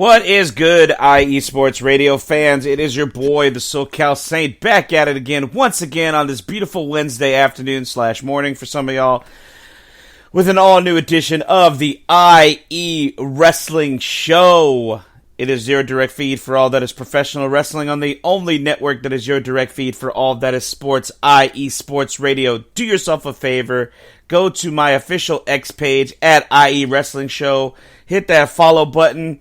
What is good, IE Sports Radio fans? It is your boy, the SoCal Saint, back at it again, once again on this beautiful Wednesday afternoon / morning for some of y'all, with an all-new edition of the IE Wrestling Show. It is your direct feed for all that is professional wrestling on the only network that is your direct feed for all that is sports, IE Sports Radio. Do yourself a favor, go to my official X page at IE Wrestling Show, hit that follow button.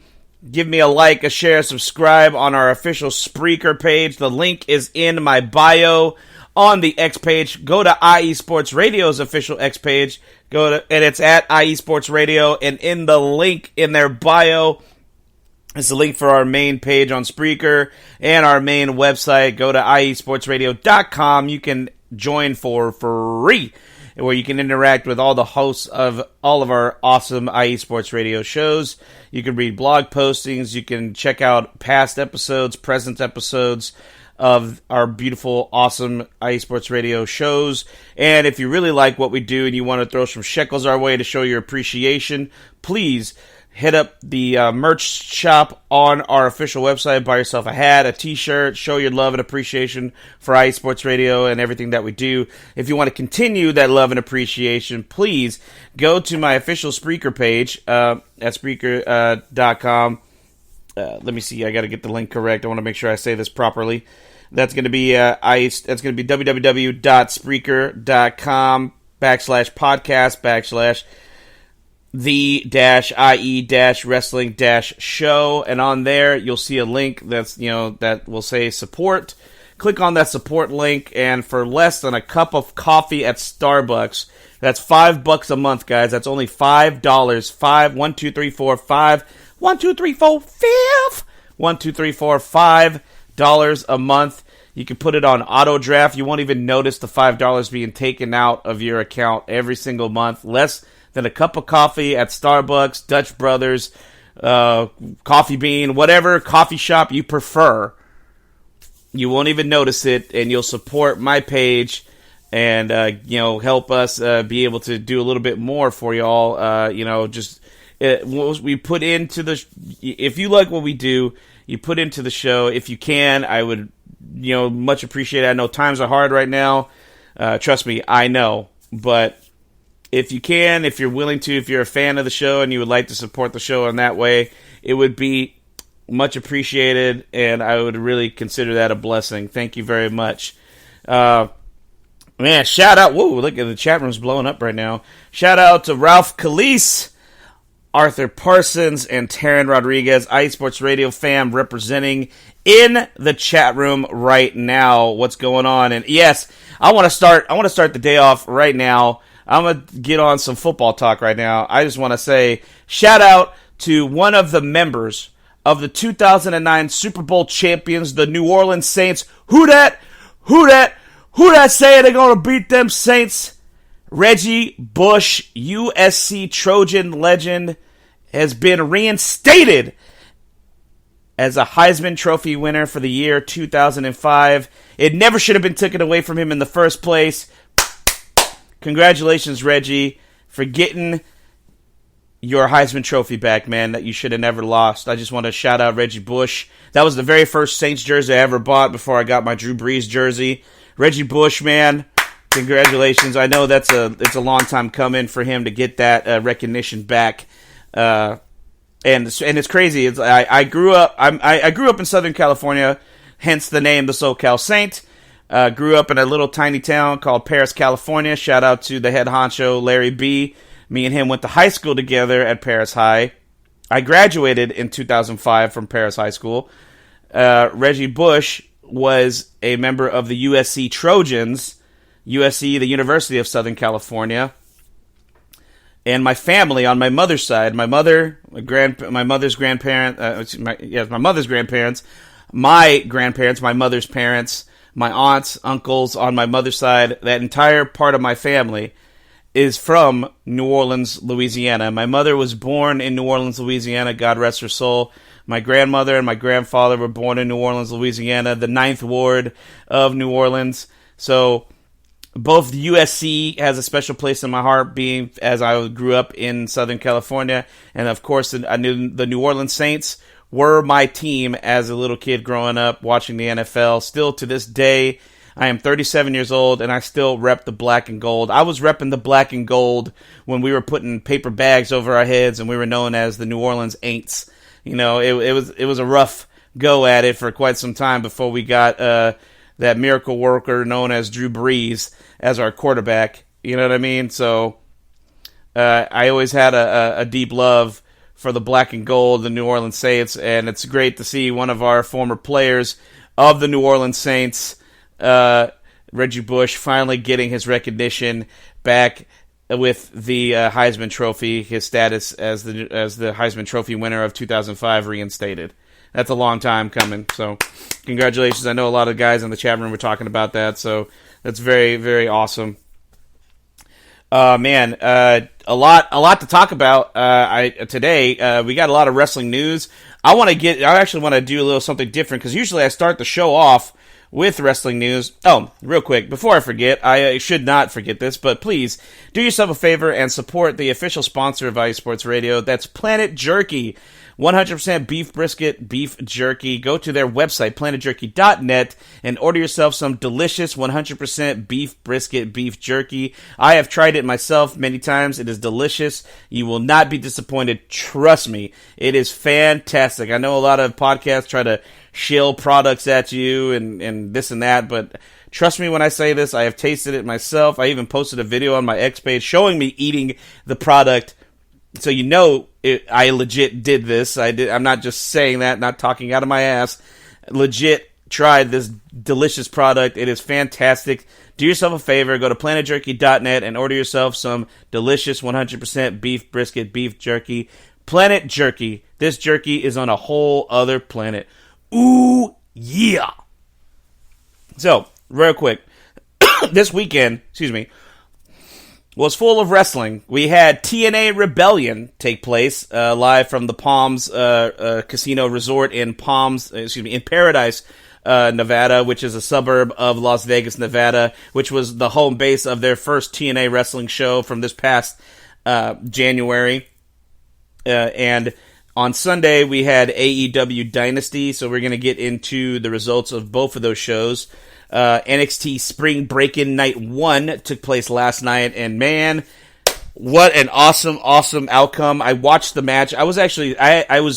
Give me a like, a share, subscribe on our official Spreaker page. The link is in my bio on the X page. Go to IE Sports Radio's official X page. And it's at IE Sports Radio. And in the link in their bio, it's the link for our main page on Spreaker and our main website. Go to iesportsradio.com. You can join for free, where you can interact with all the hosts of all of our awesome IE Sports Radio shows. You can read blog postings. You can check out past episodes, present episodes of our beautiful, awesome IE Sports Radio shows. And if you really like what we do and you want to throw some shekels our way to show your appreciation, please hit up the merch shop on our official website. Buy yourself a hat, a t-shirt. Show your love and appreciation for IE Sports Radio and everything that we do. If you want to continue that love and appreciation, please go to my official Spreaker page at Spreaker.com. Let me see. I got to get the link correct. I want to make sure I say this properly. That's going to be www.spreaker.com/podcast/ the-IE-wrestling-show, and on there you'll see a link that will say support. Click on that support link, and for less than a cup of coffee at Starbucks, that's $5 a month, guys. That's only $5. $5 a month. You can put it on auto draft. You won't even notice the $5 being taken out of your account every single month. Less than a cup of coffee at Starbucks, Dutch Brothers, Coffee Bean, whatever coffee shop you prefer. You won't even notice it, and you'll support my page and help us be able to do a little bit more for y'all. We put into the. If you like what we do, you put into the show. If you can, I would much appreciate it. I know times are hard right now. Trust me, I know, but if you can, if you're willing to, if you're a fan of the show and you would like to support the show in that way, it would be much appreciated, and I would really consider that a blessing. Thank you very much. Man, shout out. Whoa, look at the chat room's blowing up right now. Shout out to Ralph Calise, Arthur Parsons, and Taryn Rodriguez, IE Sports Radio fam, representing in the chat room right now. What's going on? And yes, I want to start the day off right now. I'm going to get on some football talk right now. I just want to say shout out to one of the members of the 2009 Super Bowl champions, the New Orleans Saints. Who that say they're going to beat them Saints? Reggie Bush, USC Trojan legend, has been reinstated as a Heisman Trophy winner for the year 2005. It never should have been taken away from him in the first place. Congratulations, Reggie, for getting your Heisman Trophy back, man, that you should have never lost. I just want to shout out Reggie Bush. That was the very first Saints jersey I ever bought before I got my Drew Brees jersey. Reggie Bush, man, congratulations. I know it's a long time coming for him to get that recognition back. And it's crazy. I grew up in Southern California, hence the name the SoCal Saint. Grew up in a little tiny town called Paris, California. Shout out to the head honcho, Larry B. Me and him went to high school together at Paris High. I graduated in 2005 from Paris High School. Reggie Bush was a member of the USC Trojans, USC, the University of Southern California. And my family on my mother's side, my mother's grandparents, my mother's parents, my aunts, uncles on my mother's side, that entire part of my family is from New Orleans, Louisiana. My mother was born in New Orleans, Louisiana. God rest her soul. My grandmother and my grandfather were born in New Orleans, Louisiana, the 9th Ward of New Orleans. So both USC has a special place in my heart, being as I grew up in Southern California. And, of course, I knew the New Orleans Saints were my team as a little kid growing up watching the NFL. Still to this day, I am 37 years old, and I still rep the black and gold. I was repping the black and gold when we were putting paper bags over our heads, and we were known as the New Orleans Aints. You know, it was a rough go at it for quite some time before we got that miracle worker known as Drew Brees as our quarterback. You know what I mean? So I always had a deep love for the black and gold, the New Orleans Saints, and it's great to see one of our former players of the New Orleans Saints, Reggie Bush, finally getting his recognition back with the Heisman Trophy, his status as the Heisman Trophy winner of 2005 reinstated. That's a long time coming, so congratulations. I know a lot of guys in the chat room were talking about that, so that's very, very awesome. Man, a lot to talk about today. We got a lot of wrestling news. I actually want to do a little something different, because usually I start the show off with wrestling news. Oh, real quick, before I forget, I should not forget this, but please do yourself a favor and support the official sponsor of IE Sports Radio. That's Planet Jerky. 100% beef brisket, beef jerky. Go to their website, planetjerky.net, and order yourself some delicious 100% beef brisket, beef jerky. I have tried it myself many times. It is delicious. You will not be disappointed. Trust me. It is fantastic. I know a lot of podcasts try to shill products at you and this and that, but trust me when I say this. I have tasted it myself. I even posted a video on my X page showing me eating the product. So you know I legit did this. I'm not just saying that, not talking out of my ass. Legit tried this delicious product. It is fantastic. Do yourself a favor. Go to planetjerky.net and order yourself some delicious 100% beef brisket, beef jerky. Planet Jerky. This jerky is on a whole other planet. Ooh, yeah. So, real quick. This weekend, was full of wrestling. We had TNA Rebellion take place live from the Palms Casino Resort in Paradise, Nevada, which is a suburb of Las Vegas, Nevada, which was the home base of their first TNA wrestling show from this past January. And on Sunday, we had AEW Dynasty, so we're going to get into the results of both of those shows. NXT Spring Break-In Night 1 took place last night, and man, what an awesome outcome. I watched the match. I was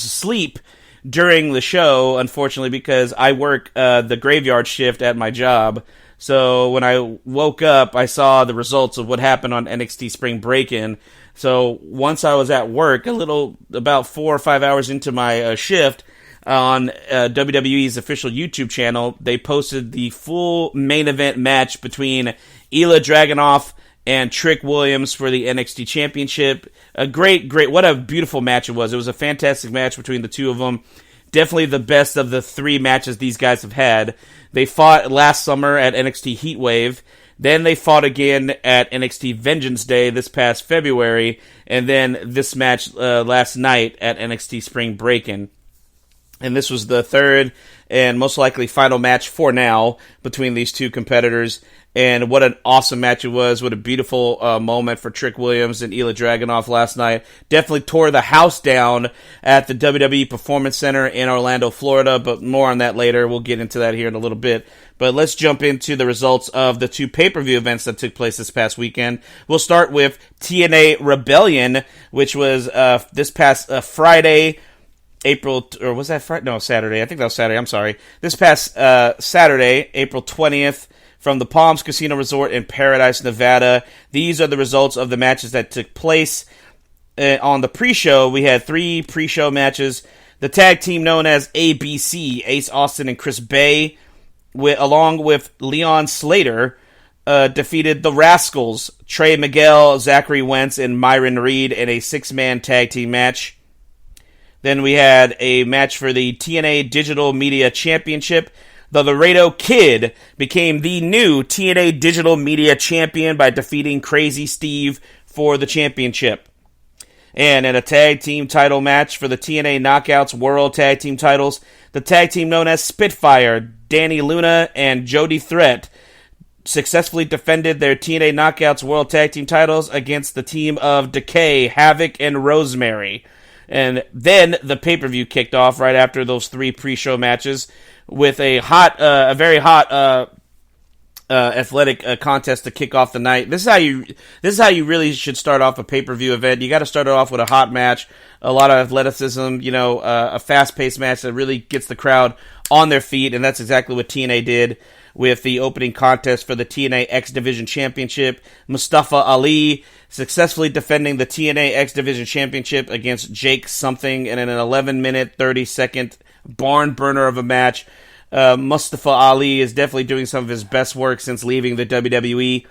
asleep during the show, unfortunately, because I work the graveyard shift at my job. So when I woke up, I saw the results of what happened on NXT Spring Break-In. So once I was at work, about 4 or 5 hours into my shift, on WWE's official YouTube channel, they posted the full main event match between Ilya Dragunov and Trick Williams for the NXT Championship. A great, what a beautiful match it was. It was a fantastic match between the two of them. Definitely the best of the 3 matches these guys have had. They fought last summer at NXT Heatwave. Then they fought again at NXT Vengeance Day this past February. And then this match last night at NXT Spring Break-In. And this was the third and most likely final match for now between these two competitors. And what an awesome match it was. What a beautiful moment for Trick Williams and Ilya Dragunov last night. Definitely tore the house down at the WWE Performance Center in Orlando, Florida. But more on that later. We'll get into that here in a little bit. But let's jump into the results of the 2 pay-per-view events that took place this past weekend. We'll start with TNA Rebellion, which was this past Friday, Saturday. I think that was Saturday. I'm sorry. This past Saturday, April 20th, from the Palms Casino Resort in Paradise, Nevada. These are the results of the matches that took place. On the pre-show, we had 3 pre-show matches. The tag team known as ABC, Ace Austin and Chris Bay, along with Leon Slater, defeated the Rascals, Trey Miguel, Zachary Wentz, and Myron Reed in a 6-man tag team match. Then we had a match for the TNA Digital Media Championship. The Laredo Kid became the new TNA Digital Media Champion by defeating Crazy Steve for the championship. And in a tag team title match for the TNA Knockouts World Tag Team titles, the tag team known as Spitfire, Danny Luna, and Jody Threat successfully defended their TNA Knockouts World Tag Team titles against the team of Decay, Havoc, and Rosemary. And then the pay-per-view kicked off right after those 3 pre-show matches with a very hot athletic contest to kick off the night. This is how you really should start off a pay-per-view event. You got to start it off with a hot match, a lot of athleticism, a fast-paced match that really gets the crowd on their feet, and that's exactly what TNA did with the opening contest for the TNA X Division Championship. Mustafa Ali successfully defending the TNA X Division Championship against Jake something in an 11-minute, 30-second barn burner of a match. Mustafa Ali is definitely doing some of his best work since leaving the WWE.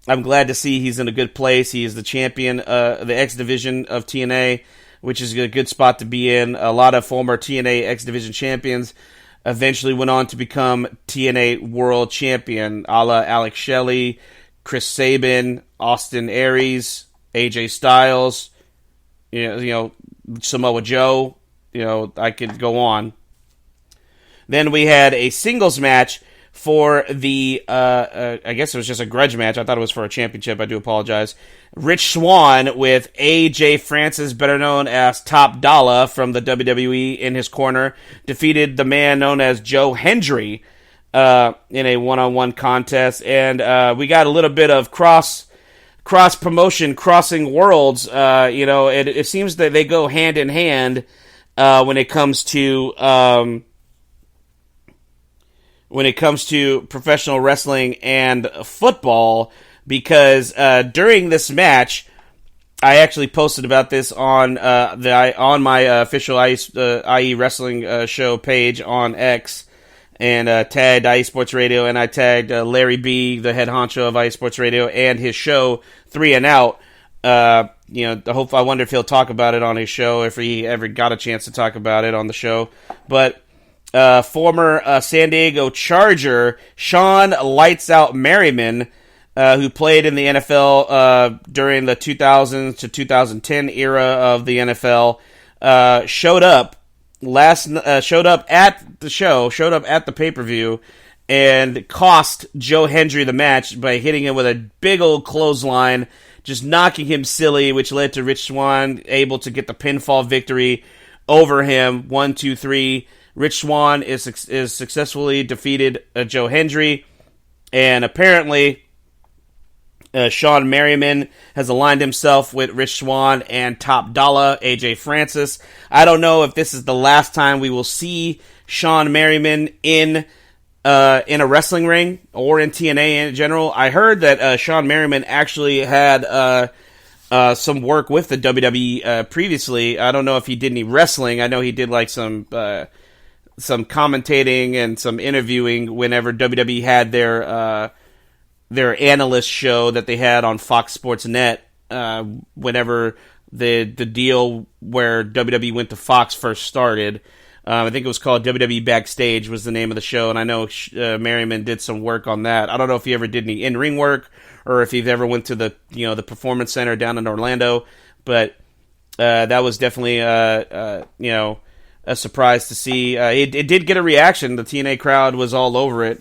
I'm glad to see he's in a good place. He is the champion, the X Division of TNA, which is a good spot to be in. A lot of former TNA X Division champions eventually went on to become TNA World Champion, a la Alex Shelley, Chris Sabin, Austin Aries, AJ Styles, Samoa Joe. I could go on. Then we had a singles match for the, I guess it was just a grudge match. I thought it was for a championship. I do apologize. Rich Swann with AJ Francis, better known as Top Dollar from the WWE, in his corner, defeated the man known as Joe Hendry in a one-on-one contest. And we got a little bit of cross-promotion, crossing worlds. It seems that they go hand in hand when it comes to... when it comes to professional wrestling and football, because during this match, I actually posted about this on my official IE Wrestling show page on X, and tagged IE Sports Radio, and I tagged Larry B, the head honcho of IE Sports Radio, and his show 3 and Out. I wonder if he'll talk about it on his show, if he ever got a chance to talk about it on the show, but. Former San Diego Charger Sean Lights Out Merriman, who played in the NFL during the 2000s to 2010 era of the NFL, showed up at the pay-per-view, and cost Joe Hendry the match by hitting him with a big old clothesline, just knocking him silly, which led to Rich Swann able to get the pinfall victory over him. 1, 2, 3. Rich Swann is successfully defeated Joe Hendry, and apparently Sean Merriman has aligned himself with Rich Swann and Top Dollar, AJ Francis. I don't know if this is the last time we will see Sean Merriman in a wrestling ring or in TNA in general. I heard that Sean Merriman actually had some work with the WWE previously. I don't know if he did any wrestling. I know he did like some commentating and some interviewing whenever WWE had their analyst show that they had on Fox Sports Net, whenever the deal where WWE went to Fox first started. I think it was called WWE Backstage was the name of the show, and I know Merriman did some work on that. I don't know if he ever did any in-ring work or if he ever went to the Performance Center down in Orlando, but that was definitely a surprise to see. It did get a reaction. The TNA crowd was all over it,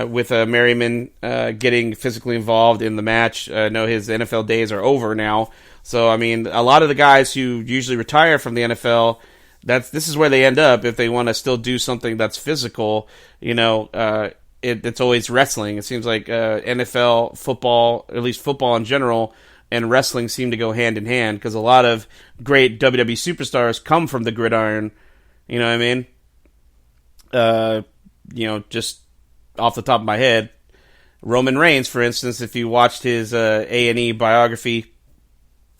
with Merriman getting physically involved in the match. I know his NFL days are over now. So, I mean, a lot of the guys who usually retire from the NFL, this is where they end up if they want to still do something that's physical. It's always wrestling. It seems like NFL, football, at least football in general, and wrestling seem to go hand in hand, because a lot of great WWE superstars come from the gridiron. You know what I mean? Just off the top of my head, Roman Reigns, for instance, if you watched his A&E biography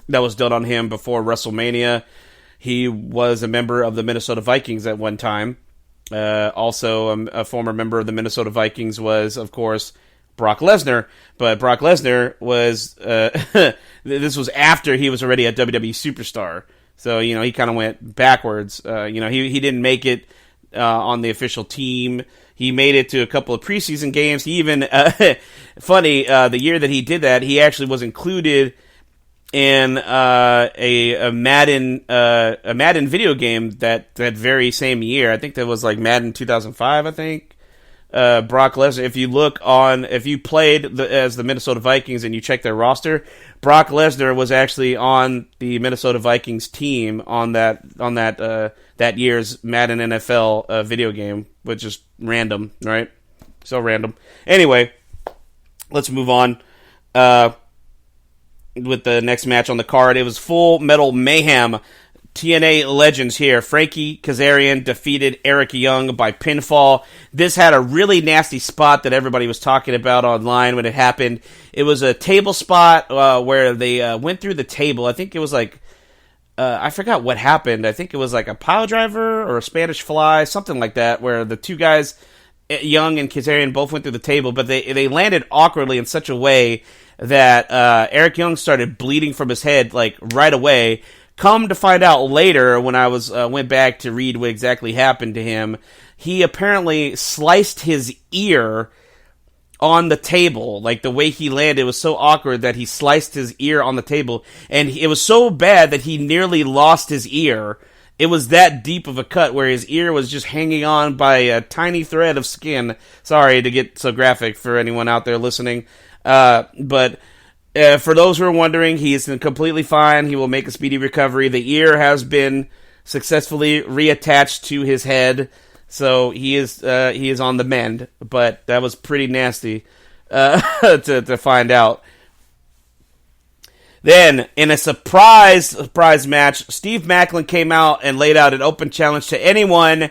that was done on him before WrestleMania, he was a member of the Minnesota Vikings at one time. Also, a former member of the Minnesota Vikings was, of course, Brock Lesnar, but Brock Lesnar was, this was after he was already a WWE superstar. So, he kind of went backwards. He didn't make it on the official team. He made it to a couple of preseason games. He even, the year that he did that, he actually was included in a Madden video game that very same year. I think that was like Madden 2005, I think. Brock Lesnar. If you played as the Minnesota Vikings and you check their roster, Brock Lesnar was actually on the Minnesota Vikings team on that year's Madden NFL video game, which is random, right? So random. Anyway, let's move on with the next match on the card. It was Full Metal Mayhem. TNA legends here. Frankie Kazarian defeated Eric Young by pinfall. This had a really nasty spot that everybody was talking about online when it happened. It was a table spot where they went through the table. I think it was like, I forgot what happened. I think it was like a pile driver or a Spanish fly, something like that, where the two guys, Young and Kazarian, both went through the table, but they landed awkwardly in such a way that Eric Young started bleeding from his head like right away. Come to find out later, when I went back to read what exactly happened to him, he apparently sliced his ear on the table. Like, the way he landed was so awkward that he sliced his ear on the table, and it was so bad that he nearly lost his ear. It was that deep of a cut where his ear was just hanging on by a tiny thread of skin. Sorry to get so graphic for anyone out there listening, but... for those who are wondering, he is completely fine. He will make a speedy recovery. The ear has been successfully reattached to his head, so he is on the mend. But that was pretty nasty to find out. Then, in a surprise match, Steve Maclin came out and laid out an open challenge to anyone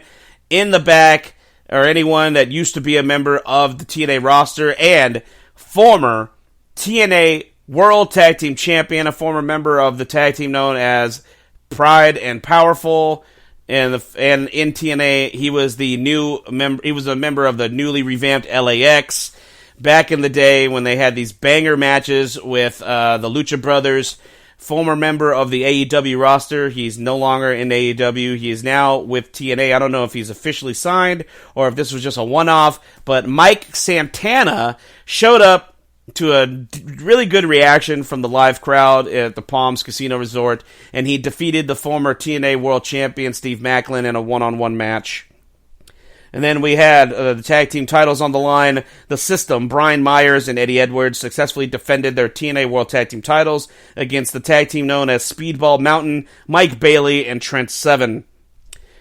in the back or anyone that used to be a member of the TNA roster and former TNA World Tag Team Champion, a former member of the tag team known as Pride and Powerful, and in TNA he was the new member. He was a member of the newly revamped LAX back in the day when they had these banger matches with the Lucha Brothers. Former member of the AEW roster. He's no longer in AEW. He is now with TNA. I don't know if he's officially signed or if this was just a one-off, but Mike Santana showed up to a really good reaction from the live crowd at the Palms Casino Resort, and he defeated the former TNA World Champion Steve Maclin in a one-on-one match. And then we had the tag team titles on the line. The System, Brian Myers and Eddie Edwards, successfully defended their TNA World Tag Team titles against the tag team known as Speedball Mountain, Mike Bailey, and Trent Seven.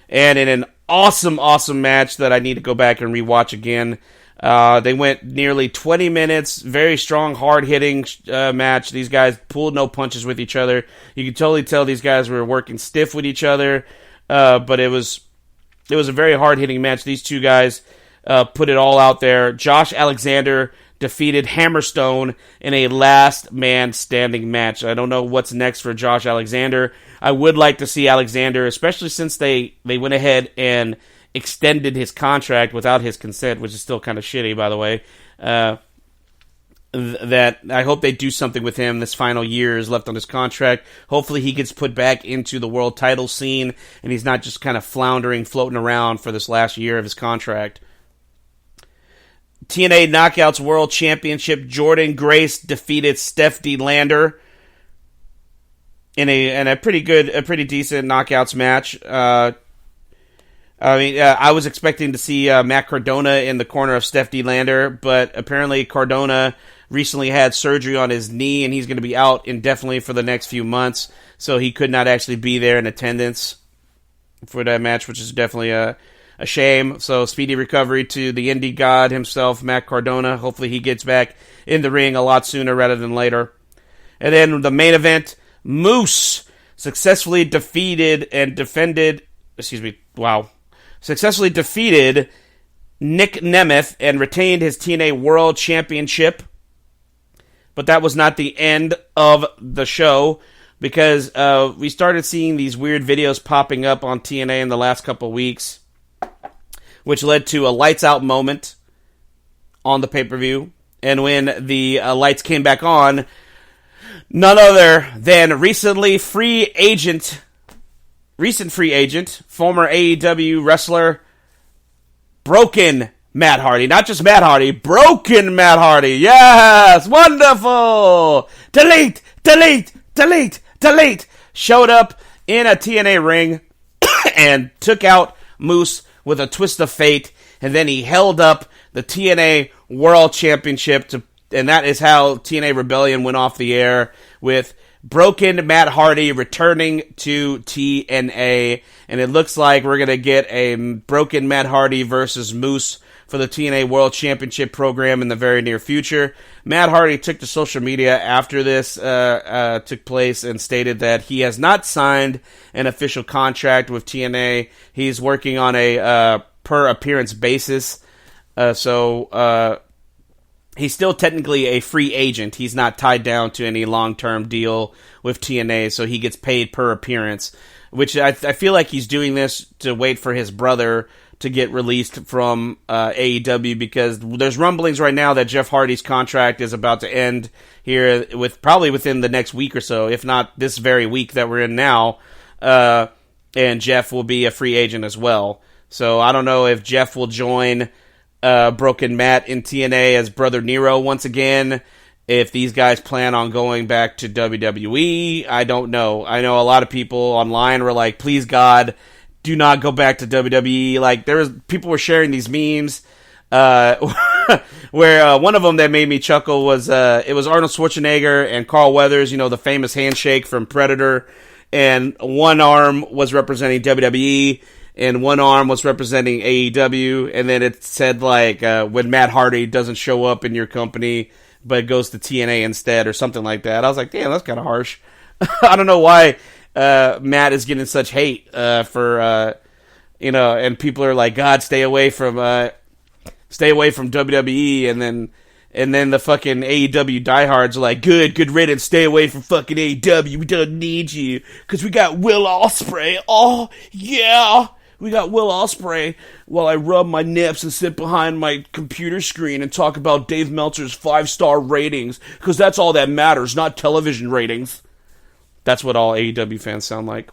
And in an awesome match that I need to go back and rewatch again, they went nearly 20 minutes, very strong, hard-hitting match. These guys pulled no punches with each other. You could totally tell these guys were working stiff with each other, but it was a very hard-hitting match. These two guys put it all out there. Josh Alexander defeated Hammerstone in a last-man-standing match. I don't know what's next for Josh Alexander. I would like to see Alexander, especially since they went ahead and extended his contract without his consent, which is still kind of shitty, by the way. That I hope they do something with him. This final year is left on his contract. Hopefully he gets put back into the world title scene, and he's not just kind of floundering, floating around for this last year of his contract. TNA Knockouts World Championship, Jordan Grace defeated Steph D. Lander in a pretty decent Knockouts match. I was expecting to see Matt Cardona in the corner of Steph D. Lander, but apparently Cardona recently had surgery on his knee, and he's going to be out indefinitely for the next few months, so he could not actually be there in attendance for that match, which is definitely a shame. So speedy recovery to the indie god himself, Matt Cardona. Hopefully he gets back in the ring a lot sooner rather than later. And then the main event, Moose successfully defeated Nick Nemeth and retained his TNA World Championship. But that was not the end of the show, because we started seeing these weird videos popping up on TNA in the last couple of weeks, which led to a lights out moment on the pay-per-view. And when the lights came back on, none other than recent free agent, former AEW wrestler, Broken Matt Hardy. Not just Matt Hardy, Broken Matt Hardy. Yes, wonderful. Delete. Showed up in a TNA ring and took out Moose with a twist of fate. and then he held up the TNA World Championship and that is how TNA Rebellion went off the air, with broken Matt Hardy returning to TNA, and it looks like we're going to get a broken Matt Hardy versus Moose for the TNA World Championship program in the very near future. Matt Hardy took to social media after this took place and stated that he has not signed an official contract with TNA. He's working on a per appearance basis, so he's still technically a free agent. He's not tied down to any long-term deal with TNA, so he gets paid per appearance, which I feel like he's doing this to wait for his brother to get released from AEW, because there's rumblings right now that Jeff Hardy's contract is about to end here probably within the next week or so, if not this very week that we're in now, and Jeff will be a free agent as well. So I don't know if Jeff will join Broken Matt in TNA as Brother Nero once again, if these guys plan on going back to WWE. I don't know. I know a lot of people online were like, please God, do not go back to WWE. Like, people were sharing these memes, where one of them that made me chuckle was, it was Arnold Schwarzenegger and Carl Weathers, the famous handshake from Predator, and one arm was representing WWE, and one arm was representing AEW, and then it said, like, when Matt Hardy doesn't show up in your company, but goes to TNA instead, or something like that. I was like, damn, that's kind of harsh. I don't know why Matt is getting such hate for and people are like, God, stay away from WWE, and then the fucking AEW diehards are like, good riddance, stay away from fucking AEW, we don't need you, because we got Will Ospreay. Oh yeah, we got Will Ospreay, while I rub my nips and sit behind my computer screen and talk about Dave Meltzer's 5-star ratings, because that's all that matters, not television ratings. That's what all AEW fans sound like.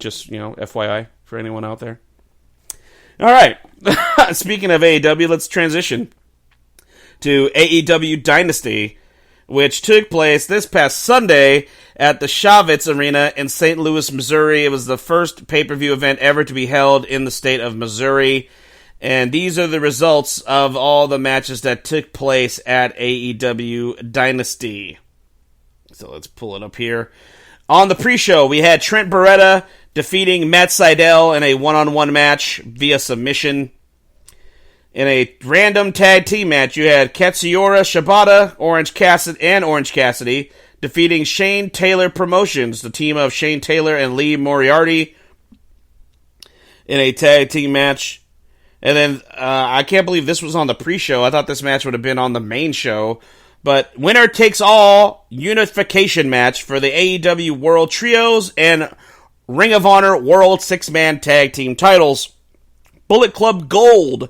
Just, FYI for anyone out there. All right. Speaking of AEW, let's transition to AEW Dynasty, which took place this past Sunday at the Chavez Arena in St. Louis, Missouri. It was the first pay-per-view event ever to be held in the state of Missouri. And these are the results of all the matches that took place at AEW Dynasty. So let's pull it up here. On the pre-show, we had Trent Beretta defeating Matt Sydal in a one-on-one match via submission. In a random tag team match, you had Katsuyori Shibata, Orange Cassidy, defeating Shane Taylor Promotions, the team of Shane Taylor and Lee Moriarty, in a tag team match. And then, I can't believe this was on the pre-show. I thought this match would have been on the main show. But winner takes all unification match for the AEW World Trios and Ring of Honor World 6-Man Tag Team titles. Bullet Club Gold,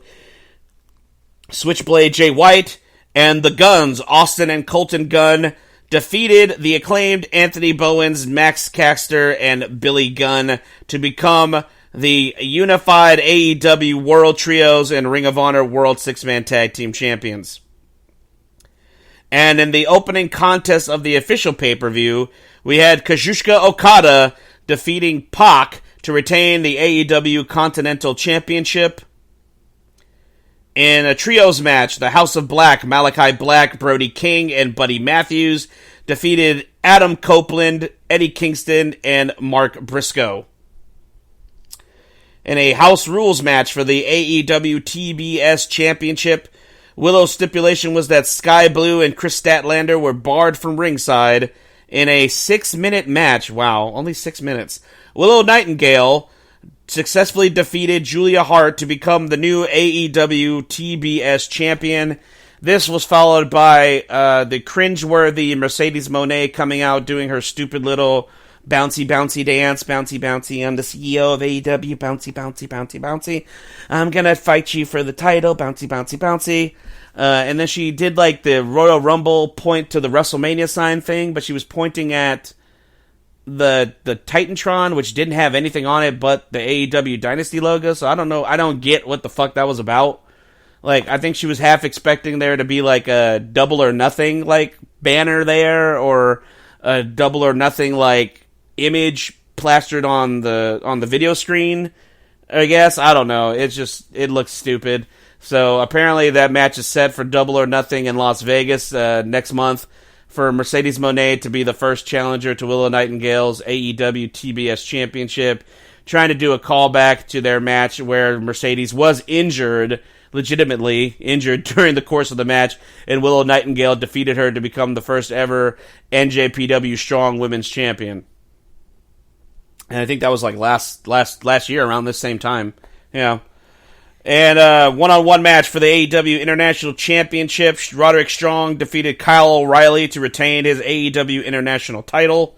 Switchblade Jay White, and the Guns, Austin and Colton Gunn, defeated the acclaimed Anthony Bowens, Max Caster, and Billy Gunn to become the unified AEW World Trios and Ring of Honor World 6-Man Tag Team champions. And in the opening contest of the official pay-per-view, we had Kazuchika Okada defeating Pac to retain the AEW Continental Championship. In a trios match, the House of Black, Malachi Black, Brody King, and Buddy Matthews defeated Adam Copeland, Eddie Kingston, and Mark Briscoe. In a House Rules match for the AEW TBS Championship, Willow's stipulation was that Sky Blue and Chris Statlander were barred from ringside in a 6-minute match. Wow, only 6 minutes. Willow Nightingale successfully defeated Julia Hart to become the new AEW TBS champion. This was followed by the cringeworthy Mercedes Moné coming out doing her stupid little bouncy dance, bouncy, I'm the CEO of AEW, bouncy. I'm gonna fight you for the title, bouncy. And then she did like the Royal Rumble point to the WrestleMania sign thing, but she was pointing at the Titantron, which didn't have anything on it but the AEW Dynasty logo, so I don't know, I don't get what the fuck that was about. Like, I think she was half expecting there to be like a Double or Nothing like banner there, or a Double or Nothing like image plastered on the video screen, I guess. I don't know. It looks stupid. So apparently that match is set for Double or Nothing in Las Vegas next month for Mercedes Moné to be the first challenger to Willow Nightingale's AEW TBS Championship, trying to do a callback to their match where Mercedes was legitimately injured during the course of the match, and Willow Nightingale defeated her to become the first ever NJPW Strong Women's Champion. And I think that was like last year around this same time. Yeah. And one-on-one match for the AEW International Championship. Roderick Strong defeated Kyle O'Reilly to retain his AEW International title.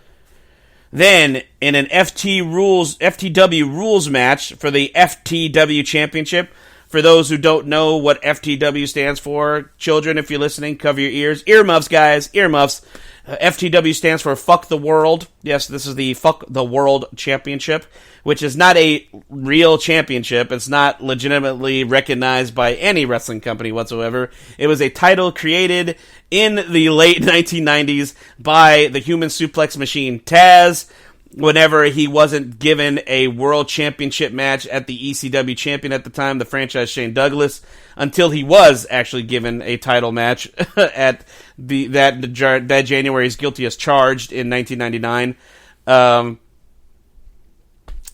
Then, in an FTW rules match for the FTW Championship, for those who don't know what FTW stands for, children, if you're listening, cover your ears. Earmuffs, guys, earmuffs. FTW stands for Fuck the World. Yes, this is the Fuck the World Championship, which is not a real championship. It's not legitimately recognized by any wrestling company whatsoever. It was a title created in the late 1990s by the Human Suplex Machine Taz, whenever he wasn't given a world championship match at the ECW champion at the time, the franchise Shane Douglas, until he was actually given a title match at that January's Guilty as Charged in 1999.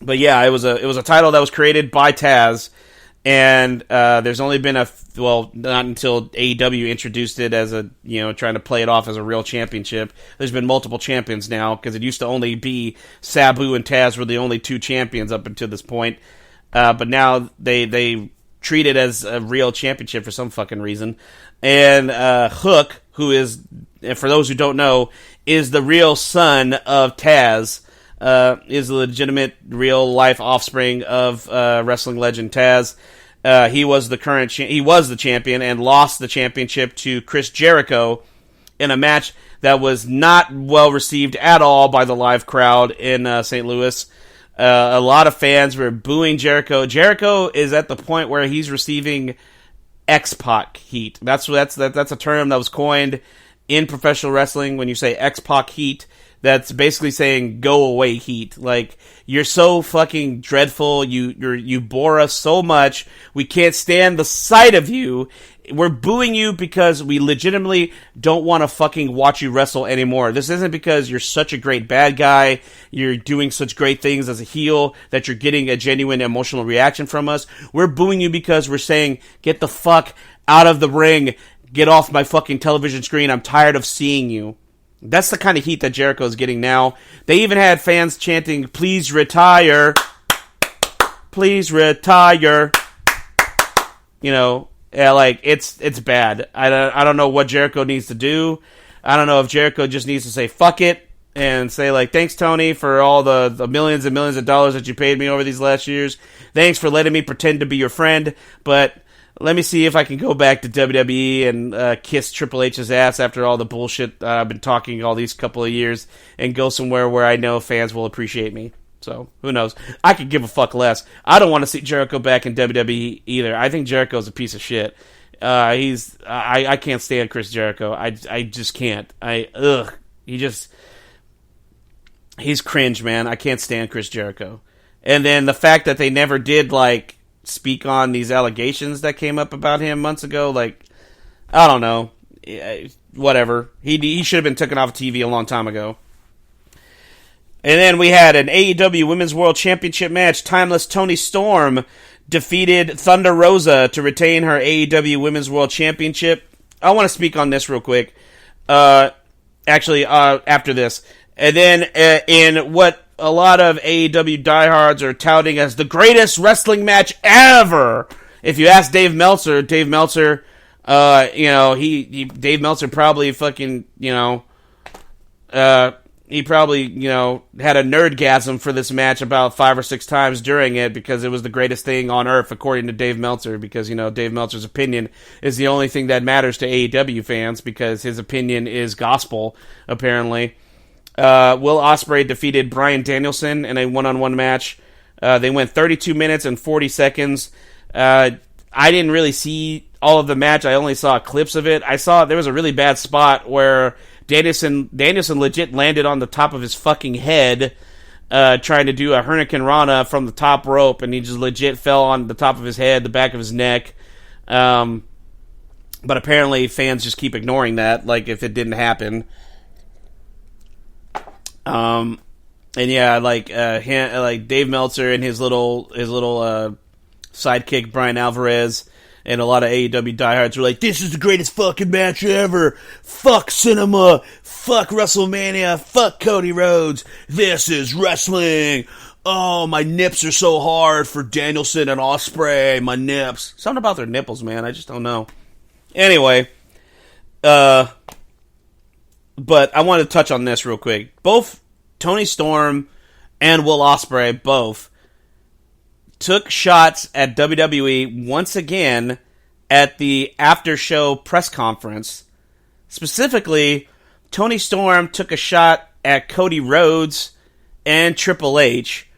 But yeah, it was a title that was created by Taz, and there's only been not until AEW introduced it as trying to play it off as a real championship. There's been multiple champions now, because it used to only be Sabu and Taz were the only two champions up until this point. But now they treat it as a real championship for some fucking reason. And Hook, who is, for those who don't know, is the real son of Taz, is the legitimate real-life offspring of wrestling legend Taz. He was the champion and lost the championship to Chris Jericho in a match that was not well received at all by the live crowd in St. Louis. A lot of fans were booing Jericho. Jericho is at the point where he's receiving X-Pac heat. That's a term that was coined in professional wrestling. When you say X-Pac heat, that's basically saying go away heat. Like, you're so fucking dreadful. You bore us so much. We can't stand the sight of you. We're booing you because we legitimately don't want to fucking watch you wrestle anymore. This isn't because you're such a great bad guy, you're doing such great things as a heel, that you're getting a genuine emotional reaction from us. We're booing you because we're saying, get the fuck out of the ring. Get off my fucking television screen. I'm tired of seeing you. That's the kind of heat that Jericho is getting now. They even had fans chanting, please retire. Please retire. It's bad. I don't know what Jericho needs to do. I don't know if Jericho just needs to say fuck it and say, like, thanks, Tony, for all the millions and millions of dollars that you paid me over these last years. Thanks for letting me pretend to be your friend, but let me see if I can go back to WWE and kiss Triple H's ass after all the bullshit I've been talking all these couple of years, and go somewhere where I know fans will appreciate me. So, who knows? I could give a fuck less. I don't want to see Jericho back in WWE either. I think Jericho's a piece of shit. I can't stand Chris Jericho. I just can't. He's cringe, man. I can't stand Chris Jericho. And then the fact that they never did, like, speak on these allegations that came up about him months ago, like, I don't know. Whatever. He should have been taken off TV a long time ago. And then we had an AEW Women's World Championship match. Timeless Toni Storm defeated Thunder Rosa to retain her AEW Women's World Championship. I want to speak on this real quick. After this. And then in what a lot of AEW diehards are touting as the greatest wrestling match ever. If you ask Dave Meltzer, Dave Meltzer probably fucking, he probably, had a nerdgasm for this match about 5 or 6 times during it, because it was the greatest thing on earth, according to Dave Meltzer, because, Dave Meltzer's opinion is the only thing that matters to AEW fans, because his opinion is gospel, apparently. Will Ospreay defeated Bryan Danielson in a one-on-one match. They went 32 minutes and 40 seconds. I didn't really see all of the match. I only saw clips of it. I saw there was a really bad spot where Danielson legit landed on the top of his fucking head trying to do a Hurricane Rana from the top rope, and he just legit fell on the top of his head, the back of his neck. But apparently fans just keep ignoring that, like if it didn't happen. And yeah, like Dave Meltzer and his little sidekick Brian Alvarez and a lot of AEW diehards were like, "This is the greatest fucking match ever. Fuck cinema. Fuck WrestleMania. Fuck Cody Rhodes. This is wrestling. Oh, my nips are so hard for Danielson and Ospreay. My nips." Something about their nipples, man. I just don't know. Anyway, but I wanted to touch on this real quick. Both Tony Storm and Will Ospreay both took shots at WWE once again at the after-show press conference. Specifically, Tony Storm took a shot at Cody Rhodes and Triple H,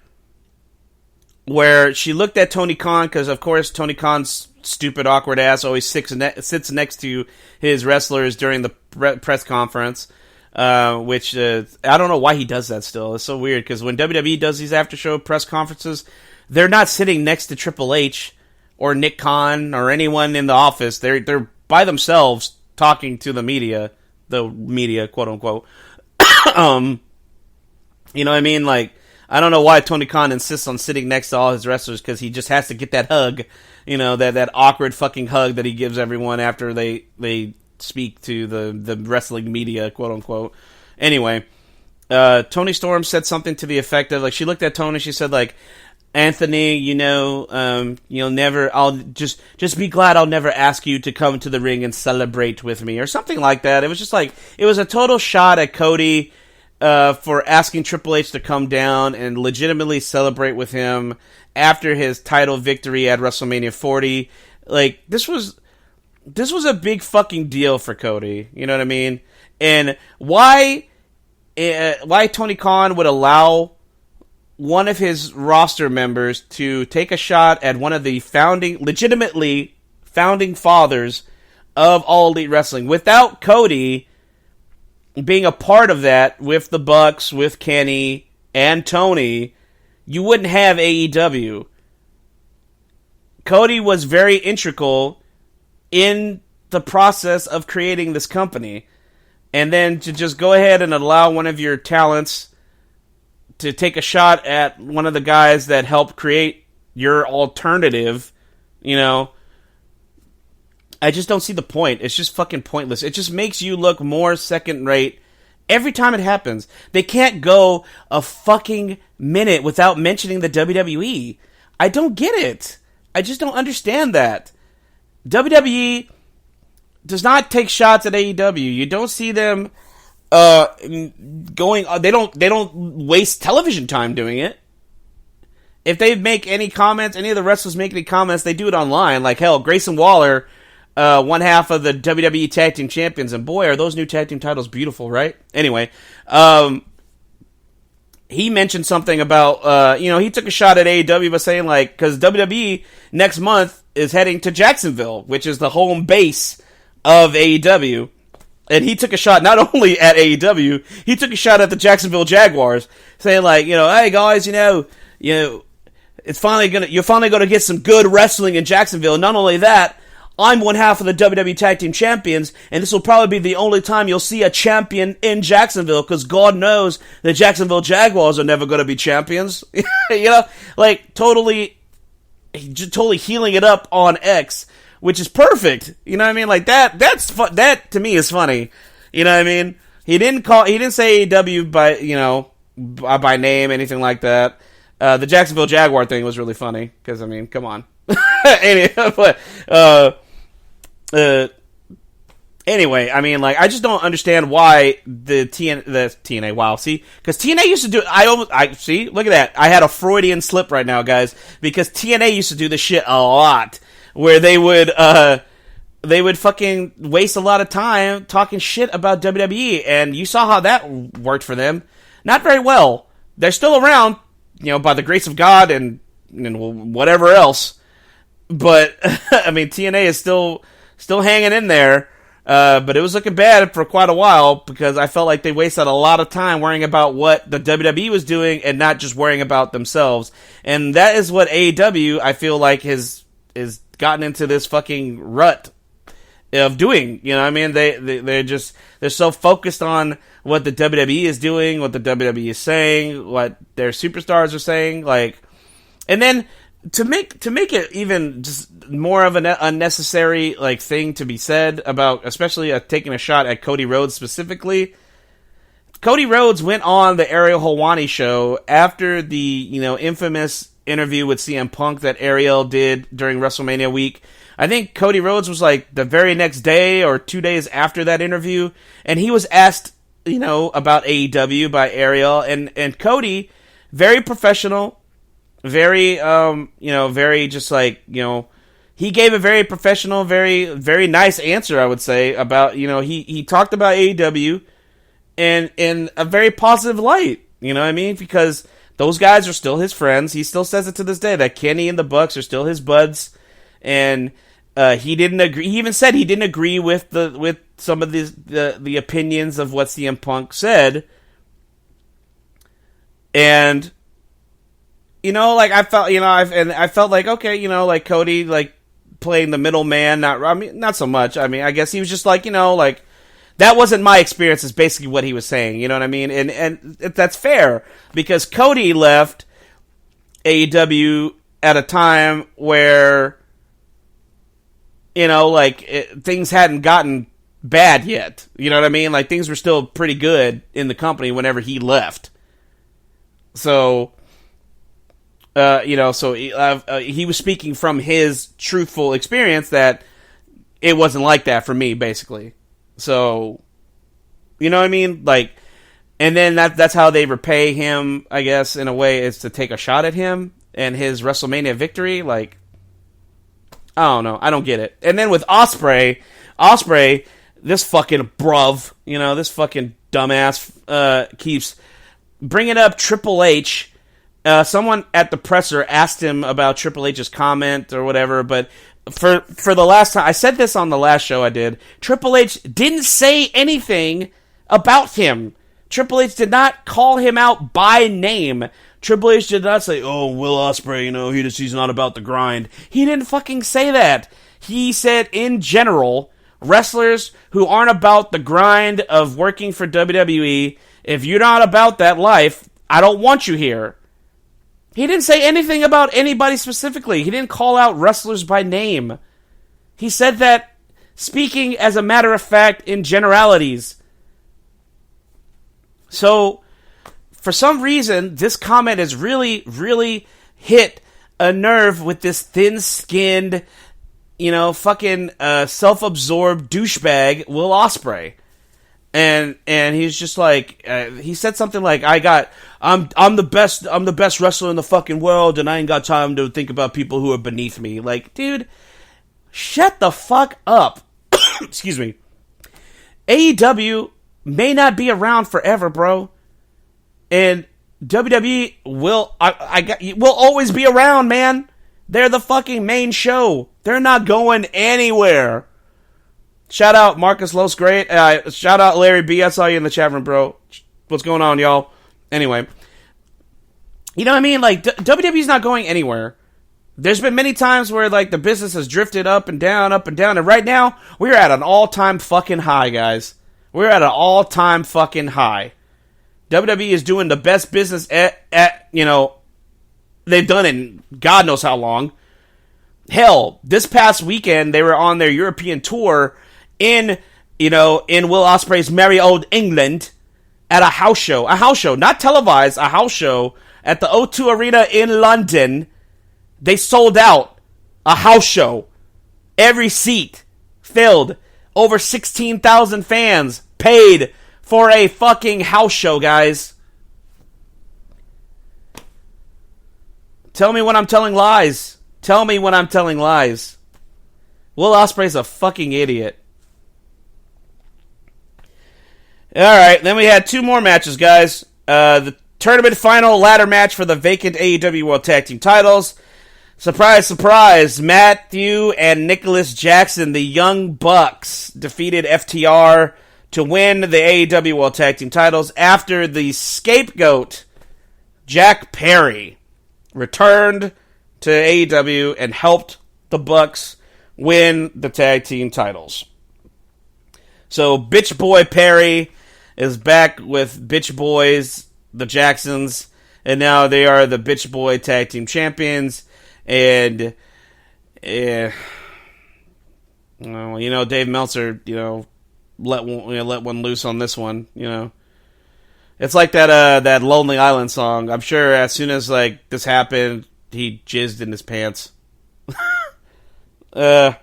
where she looked at Tony Khan, because of course Tony Khan's stupid, awkward ass always sits next to his wrestlers during the press conference, which I don't know why he does that still. It's so weird, because when WWE does these after-show press conferences, they're not sitting next to Triple H or Nick Khan or anyone in the office. They're by themselves talking to the media, quote unquote. You know what I mean? Like, I don't know why Tony Khan insists on sitting next to all his wrestlers, because he just has to get that hug, you know, that awkward fucking hug that he gives everyone after they speak to the wrestling media, quote unquote. Anyway, Tony Storm said something to the effect of, like, she looked at Tony, she said, like, "Anthony, you'll never, I'll just be glad I'll never ask you to come to the ring and celebrate with me," or something like that. It was just like, it was a total shot at Cody, for asking Triple H to come down and legitimately celebrate with him after his title victory at WrestleMania 40. Like, this was a big fucking deal for Cody. You know what I mean? And why Tony Khan would allow one of his roster members to take a shot at one of the legitimately founding fathers of All Elite Wrestling without Cody being a part of that with the Bucks, with Kenny and Tony, you wouldn't have AEW. Cody was very integral in the process of creating this company. And then to just go ahead and allow one of your talents to take a shot at one of the guys that helped create your alternative, you know, I just don't see the point. It's just fucking pointless. It just makes you look more second-rate every time it happens. They can't go a fucking minute without mentioning the WWE. I don't get it. I just don't understand that. WWE does not take shots at AEW. You don't see them going. They don't waste television time doing it. If they make any comments, any of the wrestlers make any comments, they do it online. Like, hell, Grayson Waller, one half of the WWE Tag Team Champions, and boy, are those new tag team titles beautiful, right? Anyway, he mentioned something about, he took a shot at AEW by saying, like, because WWE next month is heading to Jacksonville, which is the home base of AEW. And he took a shot not only at AEW, he took a shot at the Jacksonville Jaguars, saying, like, hey guys, you're finally gonna get some good wrestling in Jacksonville. Not only that, I'm one half of the WWE Tag Team Champions, and this will probably be the only time you'll see a champion in Jacksonville, because God knows the Jacksonville Jaguars are never going to be champions. Like, totally healing it up on X, which is perfect. You know what I mean? Like, that to me is funny. You know what I mean? He didn't say AEW by name, anything like that. The Jacksonville Jaguar thing was really funny, because, I mean, come on. Anyway, I mean, like, I just don't understand why the TNA. Wow, see, because TNA used to do. See, look at that. I had a Freudian slip right now, guys, because TNA used to do this shit a lot, where they would fucking waste a lot of time talking shit about WWE, and you saw how that worked for them. Not very well. They're still around, by the grace of God and whatever else. But I mean, TNA is still hanging in there. But it was looking bad for quite a while because I felt like they wasted a lot of time worrying about what the WWE was doing and not just worrying about themselves. And that is what AEW, I feel like, has gotten into this fucking rut of doing. You know what I mean? They're so focused on what the WWE is doing, what the WWE is saying, what their superstars are saying, like, and then to make it even just more of an unnecessary like thing to be said about, especially taking a shot at Cody Rhodes specifically. Cody Rhodes went on the Ariel Helwani show after the infamous interview with CM Punk that Ariel did during WrestleMania week. I think Cody Rhodes was like the very next day or 2 days after that interview, and he was asked about AEW by Ariel, and Cody, very professional. Very, very just like, he gave a very professional, very, very nice answer, I would say, about, he talked about AEW in a very positive light, you know what I mean? Because those guys are still his friends. He still says it to this day that Kenny and the Bucks are still his buds. And, he didn't agree. He even said he didn't agree with some of the opinions of what CM Punk said. And, like I felt, I felt like, okay, like Cody, like playing the middleman, not so much. I mean, I guess he was just like, like that wasn't my experience. Is basically what he was saying. You know what I mean? And that's fair because Cody left AEW at a time where, things hadn't gotten bad yet. You know what I mean? Like things were still pretty good in the company whenever he left. So. He was speaking from his truthful experience that it wasn't like that for me, basically. So, you know what I mean? Like, and then that's how they repay him, I guess, in a way, is to take a shot at him and his WrestleMania victory. Like, I don't know. I don't get it. And then with Ospreay, this fucking bruv, this fucking dumbass, keeps bringing up Triple H. Someone at the presser asked him about Triple H's comment or whatever, but for the last time, I said this on the last show I did, Triple H didn't say anything about him. Triple H did not call him out by name. Triple H did not say, oh, Will Ospreay, he's not about the grind. He didn't fucking say that. He said, in general, wrestlers who aren't about the grind of working for WWE, if you're not about that life, I don't want you here. He didn't say anything about anybody specifically. He didn't call out wrestlers by name. He said that speaking as a matter of fact in generalities. So, for some reason, this comment has really, really hit a nerve with this thin-skinned, fucking self-absorbed douchebag, Will Ospreay. And he's just like, he said something like, I'm the best wrestler in the fucking world, and I ain't got time to think about people who are beneath me. Like, dude, shut the fuck up. Excuse me. AEW may not be around forever, bro. And WWE will always be around, man. They're the fucking main show. They're not going anywhere. Shout out Marcus Los Great. Shout out Larry B. I saw you in the chat room, bro. What's going on, y'all? Anyway. You know what I mean? Like, WWE's not going anywhere. There's been many times where, like, the business has drifted up and down, and right now, we're at an all-time fucking high, guys. We're at an all-time fucking high. WWE is doing the best business they've done in God knows how long. Hell, this past weekend, they were on their European tour in Will Ospreay's merry old England at a house show, not televised, a house show at the O2 Arena in London. They sold out a house show. Every seat filled. Over 16,000 fans paid for a fucking house show, guys. Tell me when I'm telling lies. Tell me when I'm telling lies. Will Ospreay's a fucking idiot. Alright, then we had two more matches, guys. The tournament final ladder match for the vacant AEW World Tag Team titles. Surprise, surprise, Matthew and Nicholas Jackson, the Young Bucks, defeated FTR to win the AEW World Tag Team titles after the scapegoat, Jack Perry, returned to AEW and helped the Bucks win the tag team titles. So Bitch Boy Perry is back with Bitch Boys, the Jacksons, and now they are the Bitch Boy Tag Team Champions. And, Dave Meltzer, let one loose on this one, It's like that Lonely Island song. I'm sure as soon as, this happened, he jizzed in his pants. And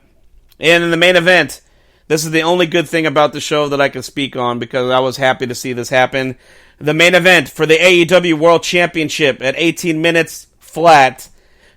in the main event, this is the only good thing about the show that I can speak on because I was happy to see this happen. The main event for the AEW World Championship at 18 minutes flat.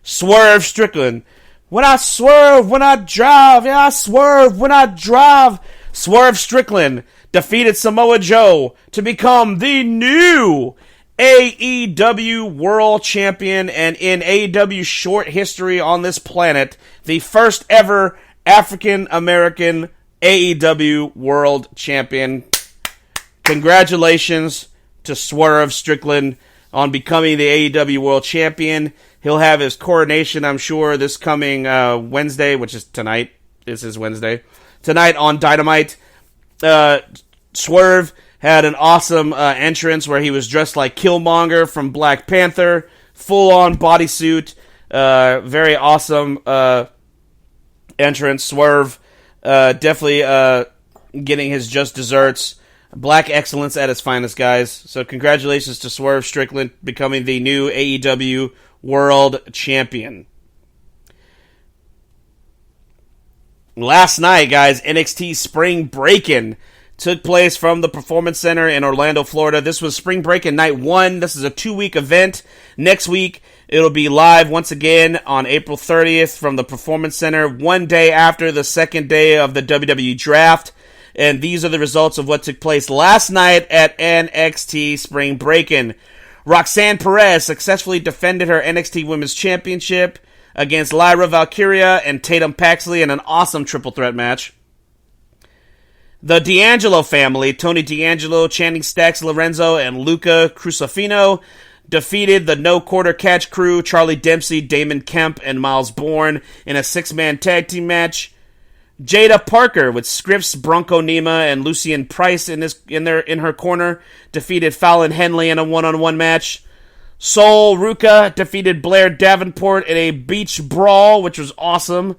Swerve Strickland. When I swerve, when I drive, yeah, I swerve when I drive. Swerve Strickland defeated Samoa Joe to become the new AEW World Champion, and in AEW short history on this planet, the first ever African American AEW World Champion. Congratulations to Swerve Strickland on becoming the AEW World Champion. He'll have his coronation, I'm sure, this coming Wednesday, which is tonight. This is Wednesday. Tonight on Dynamite. Swerve had an awesome entrance where he was dressed like Killmonger from Black Panther. Full-on bodysuit. Very awesome entrance. Swerve definitely getting his just desserts. Black excellence at its finest, guys. So congratulations to Swerve Strickland becoming the new AEW World Champion. Last night, guys, NXT Spring Breakin' took place from the Performance Center in Orlando, Florida. This was Spring Breakin' Night 1. This is a 2-week event. Next week, it'll be live once again on April 30th from the Performance Center, one day after the second day of the WWE Draft. And these are the results of what took place last night at NXT Spring Breakin'. Roxanne Perez successfully defended her NXT Women's Championship against Lyra Valkyria and Tatum Paxley in an awesome triple threat match. The D'Angelo family, Tony D'Angelo, Channing Stacks Lorenzo, and Luca Crusafino, defeated the No Quarter Catch Crew, Charlie Dempsey, Damon Kemp, and Miles Bourne in a 6-man tag team match. Jada Parker with Scripps, Bronco Nima, and Lucian Price in her corner defeated Fallon Henley in a 1-on-1 match. Sol Ruka defeated Blair Davenport in a beach brawl, which was awesome.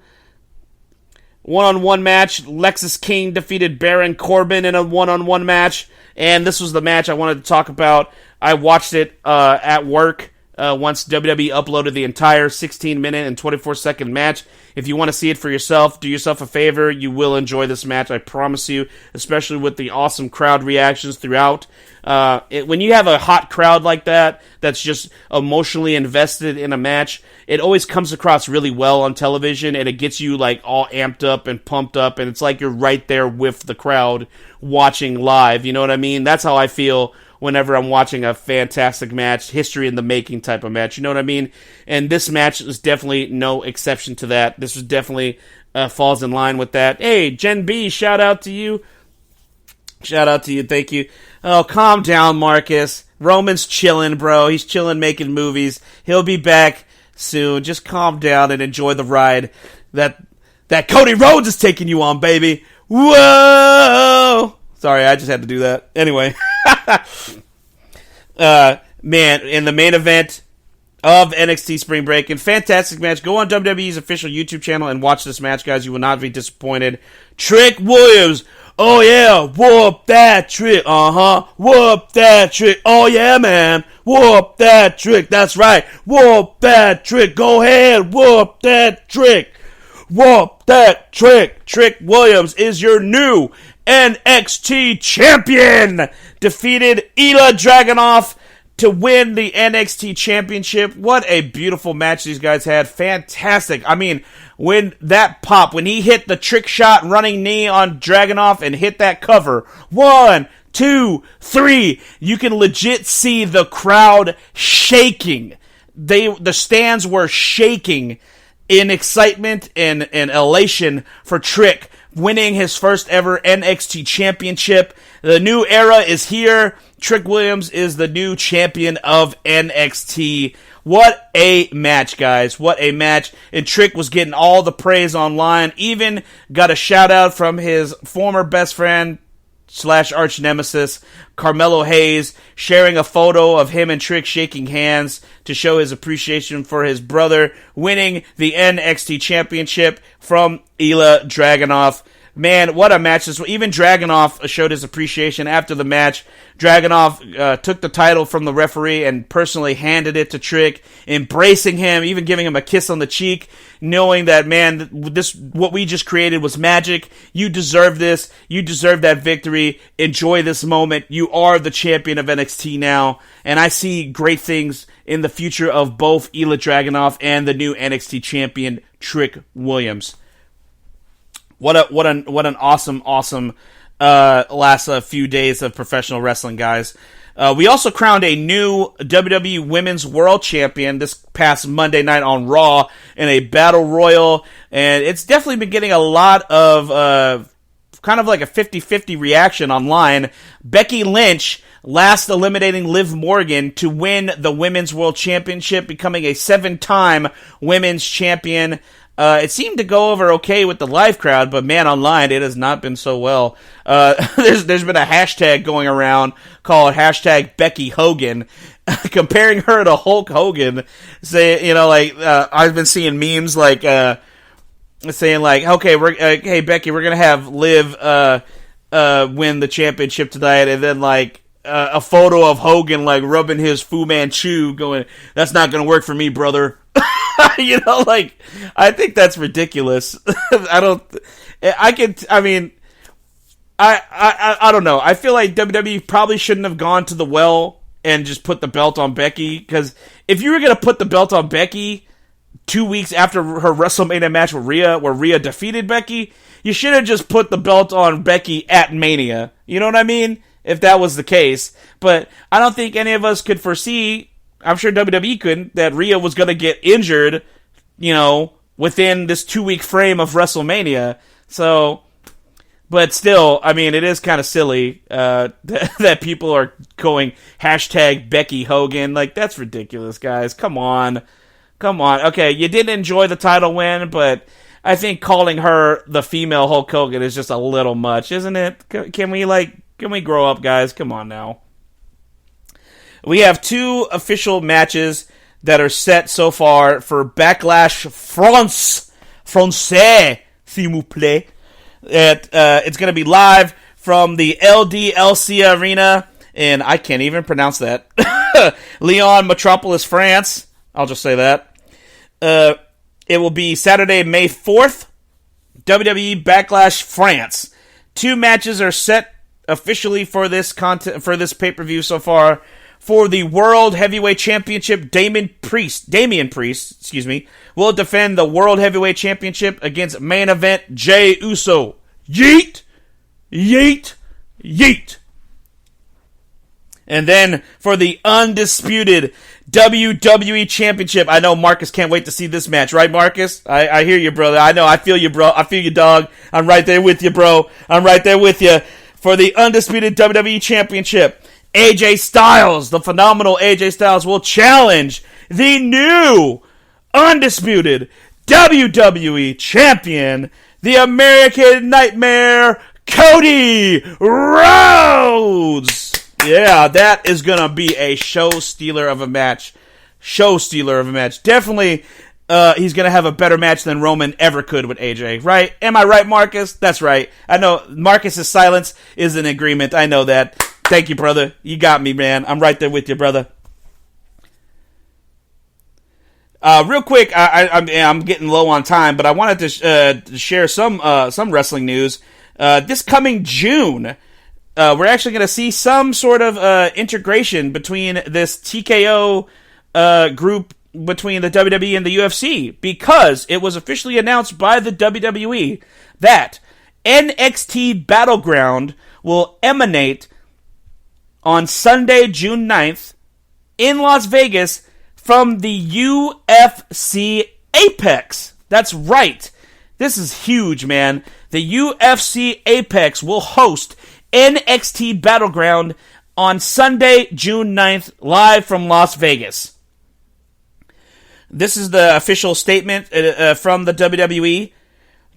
1-on-1 match. Lexis King defeated Baron Corbin in a 1-on-1 match. And this was the match I wanted to talk about. I watched it at work once WWE uploaded the entire 16-minute and 24-second match. If you want to see it for yourself, do yourself a favor. You will enjoy this match, I promise you, especially with the awesome crowd reactions throughout. When you have a hot crowd like that, that's just emotionally invested in a match, it always comes across really well on television, and it gets you all amped up and pumped up, and it's like you're right there with the crowd watching live. You know what I mean? That's how I feel whenever I'm watching a fantastic match, history in the making type of match. You know what I mean? And this match is definitely no exception to that. This was definitely falls in line with that. Hey, Jen B, shout out to you. Shout out to you. Thank you. Oh, calm down, Marcus. Roman's chilling, bro. He's chilling making movies. He'll be back soon. Just calm down and enjoy the ride that Cody Rhodes is taking you on, baby. Whoa! Sorry, I just had to do that. Anyway. Man, in the main event of NXT Spring Breakin', fantastic match. Go on WWE's official YouTube channel and watch this match, guys. You will not be disappointed. Trick Williams. Oh, yeah. Whoop that trick. Whoop that trick. Oh, yeah, man. Whoop that trick. That's right. Whoop that trick. Go ahead. Whoop that trick. Whoop that trick. Trick Williams is your new NXT champion. Defeated Ilya Dragunov to win the NXT championship. What a beautiful match these guys had. Fantastic. I mean, when he hit the trick shot running knee on Dragunov and hit that cover, 1, 2, 3, you can legit see the crowd shaking. the stands were shaking in excitement and elation for Trick winning his first ever NXT championship. The new era is here. Trick Williams is the new champion of NXT. What a match, guys. What a match. And Trick was getting all the praise online. Even got a shout out from his former best friend / arch nemesis, Carmelo Hayes, sharing a photo of him and Trick shaking hands to show his appreciation for his brother winning the NXT championship from Ilya Dragunov. Man, what a match. Even Dragunov showed his appreciation after the match. Dragunov took the title from the referee and personally handed it to Trick, embracing him, even giving him a kiss on the cheek, knowing that, man, what we just created was magic. You deserve this. You deserve that victory. Enjoy this moment. You are the champion of NXT now, and I see great things in the future of both Ilya Dragunov and the new NXT champion, Trick Williams. What an awesome last few days of professional wrestling, guys. We also crowned a new WWE Women's World Champion this past Monday night on Raw in a battle royal, and it's definitely been getting a lot of kind of like a 50-50 reaction online. Becky Lynch last eliminating Liv Morgan to win the Women's World Championship, becoming a 7-time Women's Champion. It seemed to go over okay with the live crowd, but man, online it has not been so well. There's been a hashtag going around called hashtag Becky Hogan, comparing her to Hulk Hogan. Say, I've been seeing memes like saying like, okay, hey Becky, we're gonna have Liv win the championship tonight, and then like a photo of Hogan like rubbing his Fu Manchu, going, "That's not gonna work for me, brother." I think that's ridiculous. I don't know. I feel like WWE probably shouldn't have gone to the well and just put the belt on Becky, because if you were going to put the belt on Becky 2 weeks after her WrestleMania match with Rhea, where Rhea defeated Becky, you should have just put the belt on Becky at Mania. You know what I mean? If that was the case. But I don't think any of us could foresee, I'm sure WWE couldn't, that Rhea was going to get injured, within this 2-week frame of WrestleMania. So, but still, I mean, it is kind of silly that people are going hashtag Becky Hogan. Like, that's ridiculous, guys. Come on. Okay, you didn't enjoy the title win, but I think calling her the female Hulk Hogan is just a little much, isn't it? Can we grow up, guys? Come on now. We have 2 official matches that are set so far for Backlash France. Français, s'il vous plaît. It's going to be live from the LDLC Arena, and I can't even pronounce that. Lyon, Metropolis, France. I'll just say that. It will be Saturday, May 4th. WWE Backlash France. 2 matches are set officially for this pay-per-view so far. For the World Heavyweight Championship, Damian Priest, will defend the World Heavyweight Championship against main event Jey Uso. Yeet! Yeet! Yeet! And then for the undisputed WWE Championship, I know Marcus can't wait to see this match, right, Marcus? I hear you, brother. I know, I feel you, bro. I feel you, dog. I'm right there with you, bro. I'm right there with you. For the undisputed WWE Championship, AJ Styles, the phenomenal AJ Styles, will challenge the new, undisputed WWE Champion, the American Nightmare, Cody Rhodes. Yeah, that is going to be a show stealer of a match. Definitely, he's going to have a better match than Roman ever could with AJ, right? Am I right, Marcus? That's right. I know Marcus's silence is an agreement. I know that. Thank you, brother. You got me, man. I'm right there with you, brother. Real quick, I'm getting low on time, but I wanted to share some wrestling news. This coming June, we're actually going to see some sort of integration between this TKO group between the WWE and the UFC, because it was officially announced by the WWE that NXT Battleground will emanate on Sunday, June 9th, in Las Vegas, from the UFC Apex. That's right. This is huge, man. The UFC Apex will host NXT Battleground on Sunday, June 9th, live from Las Vegas. This is the official statement from the WWE.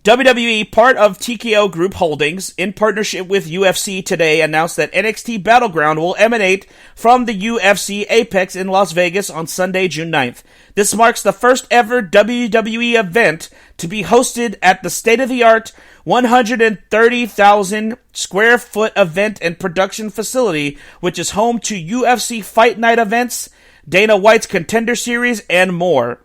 WWE, part of TKO Group Holdings, in partnership with UFC today, announced that NXT Battleground will emanate from the UFC Apex in Las Vegas on Sunday, June 9th. This marks the first ever WWE event to be hosted at the state-of-the-art 130,000 square foot event and production facility, which is home to UFC Fight Night events, Dana White's Contender Series, and more.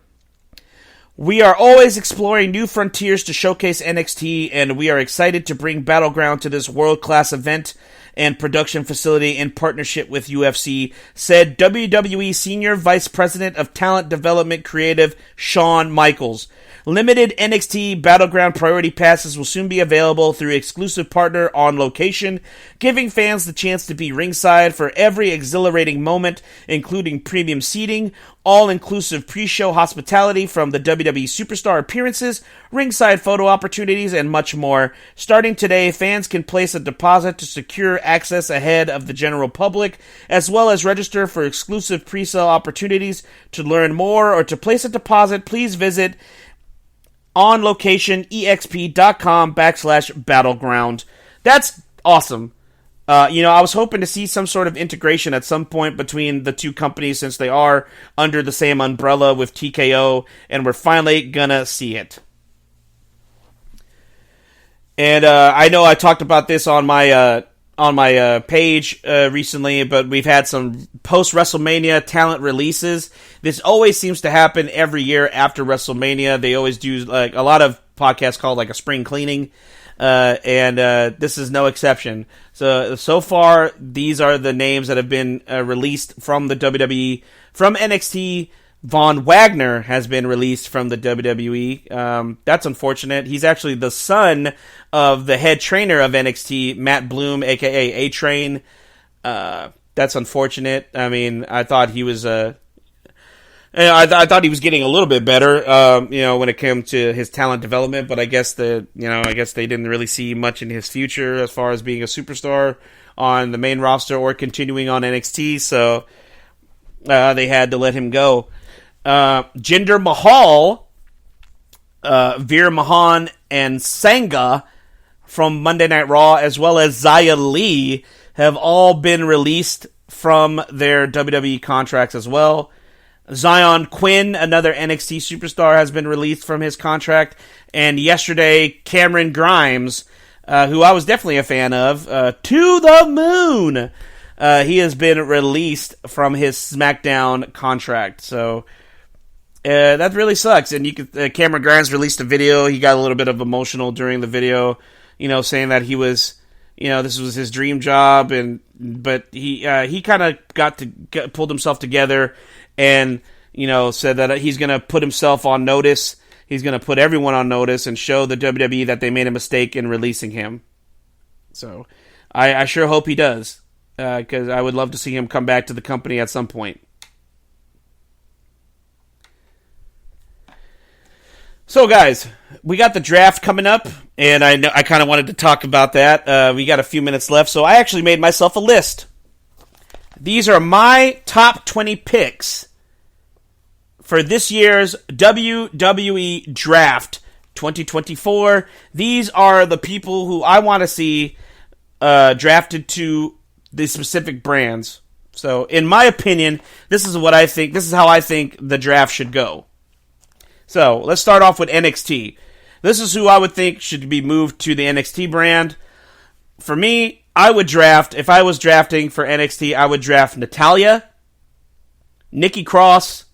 We are always exploring new frontiers to showcase NXT, and we are excited to bring Battleground to this world-class event and production facility in partnership with UFC, said WWE Senior Vice President of Talent Development Creative Shawn Michaels. Limited NXT Battleground Priority Passes will soon be available through exclusive partner on location, giving fans the chance to be ringside for every exhilarating moment, including premium seating, all-inclusive pre-show hospitality from the WWE Superstar appearances, ringside photo opportunities, and much more. Starting today, fans can place a deposit to secure access ahead of the general public, as well as register for exclusive pre-sale opportunities. To learn more or to place a deposit, please visit onlocationexp.com/battleground. That's awesome. I was hoping to see some sort of integration at some point between the two companies since they are under the same umbrella with TKO, and we're finally gonna see it. And I know I talked about this on my page recently, but we've had some post-WrestleMania talent releases. This always seems to happen every year after WrestleMania. They always do like a lot of podcasts called like a spring cleaning, and this is no exception. So far, these are the names that have been released from the WWE. From NXT, Von Wagner has been released from the WWE. That's unfortunate. He's actually the son of the head trainer of NXT, Matt Bloom, aka A-Train. That's unfortunate. I mean, I thought he was I thought he was getting a little bit better, when it came to his talent development. But I guess they didn't really see much in his future as far as being a superstar on the main roster or continuing on NXT. So they had to let him go. Jinder Mahal, Veer Mahan, and Sangha from Monday Night Raw, as well as Xia Li, have all been released from their WWE contracts as well. Zion Quinn, another NXT superstar, has been released from his contract. And yesterday, Cameron Grimes, who I was definitely a fan of, to the moon, he has been released from his SmackDown contract. So that really sucks. And Cameron Grimes released a video. He got a little bit of emotional during the video, saying that he was, this was his dream job, but he kind of pulled himself together and, said that he's going to put himself on notice. He's going to put everyone on notice and show the WWE that they made a mistake in releasing him. So I sure hope he does, because I would love to see him come back to the company at some point. So, guys, we got the draft coming up, and I kind of wanted to talk about that. We got a few minutes left, so I actually made myself a list. These are my top 20 picks for this year's WWE Draft 2024. These are the people who I want to see drafted to the specific brands. So, in my opinion, this is what I think. This is how I think the draft should go. So, let's start off with NXT. This is who I would think should be moved to the NXT brand. For me, if I was drafting for NXT, I would draft Natalya, Nikki Cross,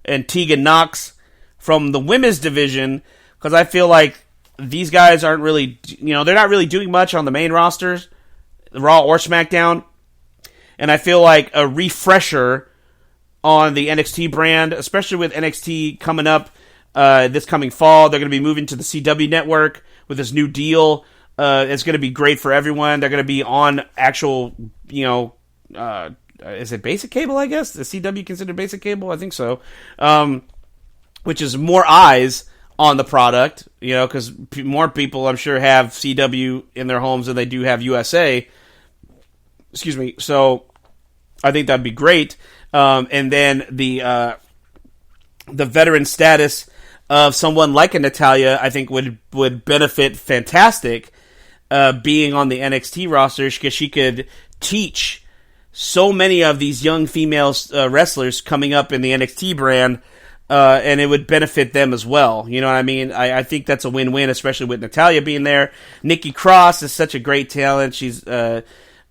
and Tegan Nox from the women's division, because I feel like these guys aren't really, they're not really doing much on the main rosters, Raw or SmackDown, and I feel like a refresher on the NXT brand, especially with NXT coming up this coming fall. They're going to be moving to the CW network with this new deal. It's going to be great for everyone. They're going to be on actual, is it basic cable, I guess? Is CW considered basic cable? I think so. Which is more eyes on the product, because more people, I'm sure, have CW in their homes than they do have USA. Excuse me. So I think that'd be great. And then the veteran status of someone like a Natalya, I think would benefit fantastic being on the NXT roster, because she could teach so many of these young female wrestlers coming up in the NXT brand, and it would benefit them as well. You know what I mean? I think that's a win-win, especially with Natalya being there. Nikki Cross is such a great talent. She's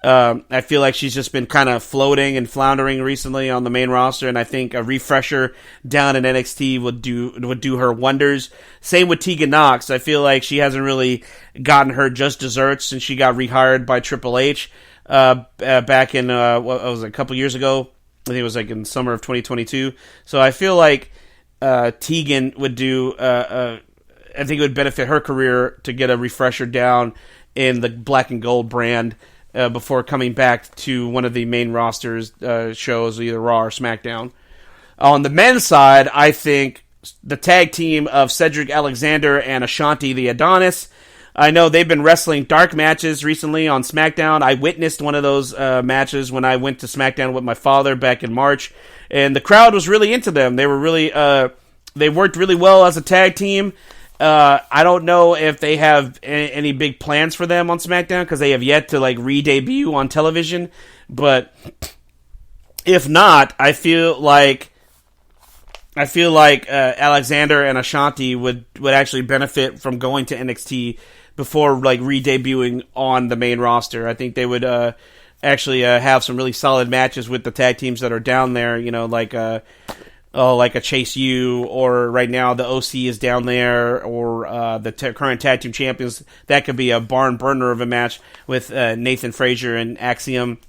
I feel like she's just been kind of floating and floundering recently on the main roster, and I think a refresher down in NXT would do her wonders. Same with Tegan Nox. I feel like she hasn't really gotten her just desserts since she got rehired by Triple H back in what was it, a couple years ago. I think it was like in summer of 2022. So I feel like Tegan would do. I think it would benefit her career to get a refresher down in the Black and Gold brand. Before coming back to one of the main rosters shows, either Raw or SmackDown. On the men's side, I think the tag team of Cedric Alexander and Ashanti the Adonis, I know they've been wrestling dark matches recently on SmackDown. I witnessed one of those matches when I went to SmackDown with my father back in March, and the crowd was really into them. They were really, they worked really well as a tag team. I don't know if they have any big plans for them on SmackDown, because they have yet to re-debut on television. But if not, I feel like Alexander and Ashanti would actually benefit from going to NXT before re-debuting on the main roster. I think they would actually have some really solid matches with the tag teams that are down there. Like a Chase U, or right now the OC is down there, or the current tag team champions. That could be a barn burner of a match with Nathan Frazier and Axiom.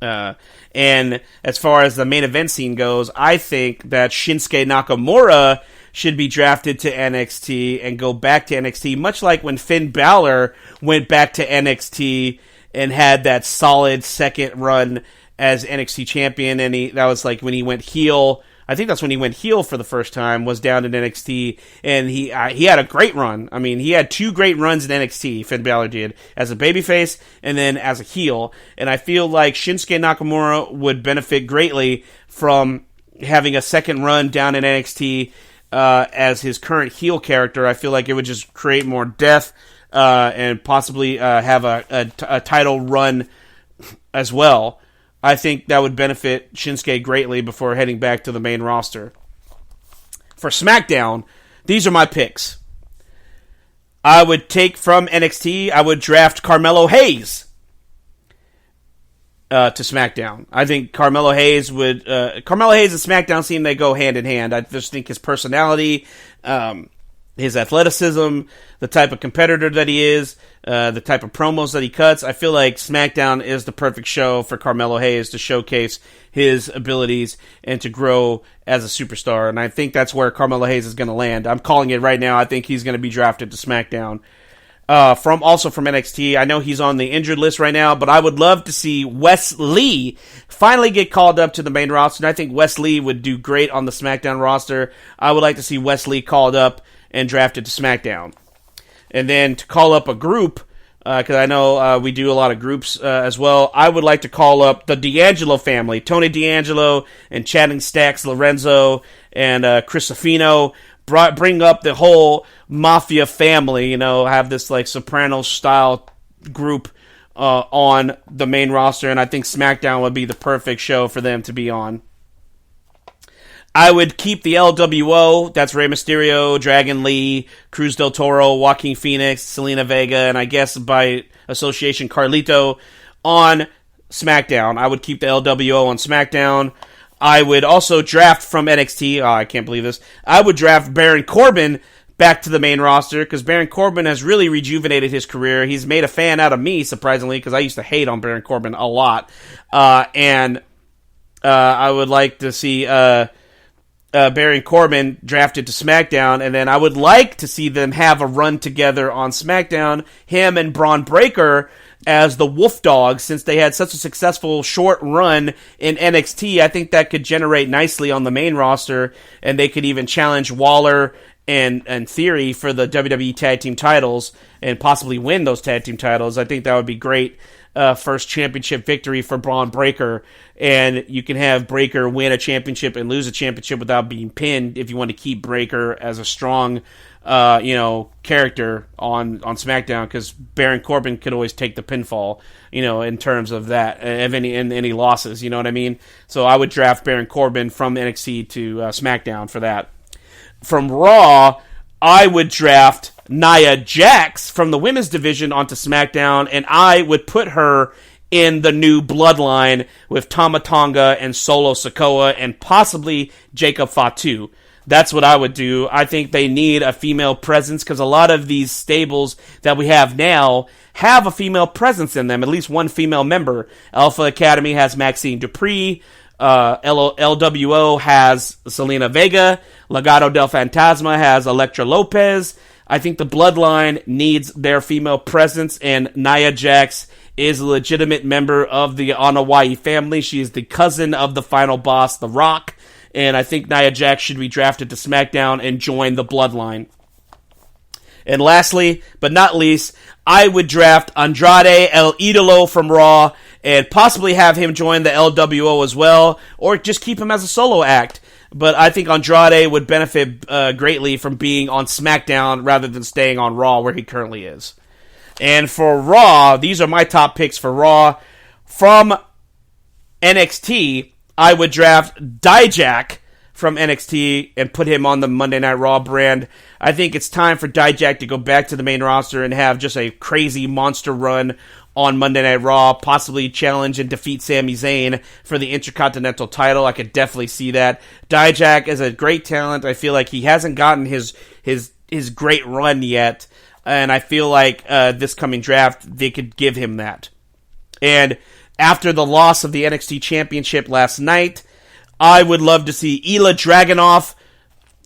And as far as the main event scene goes, I think that Shinsuke Nakamura should be drafted to NXT and go back to NXT, much like when Finn Balor went back to NXT and had that solid second run as NXT champion, and that was when he went heel. I think that's when he went heel for the first time, was down in NXT, and he had a great run. I mean, he had 2 great runs in NXT, Finn Balor did, as a babyface and then as a heel. And I feel like Shinsuke Nakamura would benefit greatly from having a second run down in NXT as his current heel character. I feel like it would just create more depth and possibly have a title run as well. I think that would benefit Shinsuke greatly before heading back to the main roster. For SmackDown, these are my picks. I would take from NXT, I would draft Carmelo Hayes to SmackDown. I think Carmelo Hayes would... Carmelo Hayes and SmackDown seem they go hand in hand. I just think his personality, his athleticism, the type of competitor that he is, the type of promos that he cuts. I feel like SmackDown is the perfect show for Carmelo Hayes to showcase his abilities and to grow as a superstar. And I think that's where Carmelo Hayes is going to land. I'm calling it right now. I think he's going to be drafted to SmackDown. From NXT, I know he's on the injured list right now, but I would love to see Wes Lee finally get called up to the main roster. And I think Wes Lee would do great on the SmackDown roster. I would like to see Wes Lee called up and drafted to SmackDown. And then to call up a group, because I know we do a lot of groups as well, I would like to call up the D'Angelo family, Tony D'Angelo and Channing Stacks Lorenzo and Chris Safino. Bring up the whole Mafia family, have this Sopranos-style group on the main roster, and I think SmackDown would be the perfect show for them to be on. I would keep the LWO, that's Rey Mysterio, Dragon Lee, Cruz del Toro, Joaquin Phoenix, Selena Vega, and I guess by association Carlito on SmackDown. I would keep the LWO on SmackDown. I would also draft from NXT, I can't believe this, I would draft Baron Corbin back to the main roster, because Baron Corbin has really rejuvenated his career. He's made a fan out of me, surprisingly, because I used to hate on Baron Corbin a lot. And I would like to see... Baron Corbin drafted to SmackDown, and then I would like to see them have a run together on SmackDown, him and Braun Breaker, as the Wolf Dogs, since they had such a successful short run in NXT. I think that could generate nicely on the main roster, and they could even challenge Waller and Theory for the WWE Tag Team titles and possibly win those tag team titles. I think that would be great. First championship victory for Braun Breaker, and you can have Breaker win a championship and lose a championship without being pinned if you want to keep Breaker as a strong character on SmackDown, because Baron Corbin could always take the pinfall, in terms of that, of any losses, you know what I mean? So I would draft Baron Corbin from NXT to SmackDown for that. From Raw, I would draft Nia Jax from the women's division onto SmackDown, and I would put her in the new bloodline with Tama Tonga and Solo Sikoa and possibly Jacob Fatu. That's what I would do. I think they need a female presence, because a lot of these stables that we have now have a female presence in them, at least one female member. Alpha Academy has Maxine Dupree. LWO has Selena Vega. Legado del Fantasma has Elektra Lopez. I think the Bloodline needs their female presence, and Nia Jax is a legitimate member of the Anoa'i family. She is the cousin of the final boss, The Rock, and I think Nia Jax should be drafted to SmackDown and join the Bloodline. And lastly, but not least, I would draft Andrade El Idolo from Raw and possibly have him join the LWO as well, or just keep him as a solo act. But I think Andrade would benefit greatly from being on SmackDown rather than staying on Raw where he currently is. And for Raw, these are my top picks for Raw. From NXT, I would draft Dijak from NXT and put him on the Monday Night Raw brand. I think it's time for Dijak to go back to the main roster and have just a crazy monster run on Monday Night Raw, possibly challenge and defeat Sami Zayn for the Intercontinental title. I could definitely see that. Dijak is a great talent. I feel like he hasn't gotten his great run yet, and I feel like this coming draft, they could give him that. And after the loss of the NXT Championship last night, I would love to see Ilya Dragunov,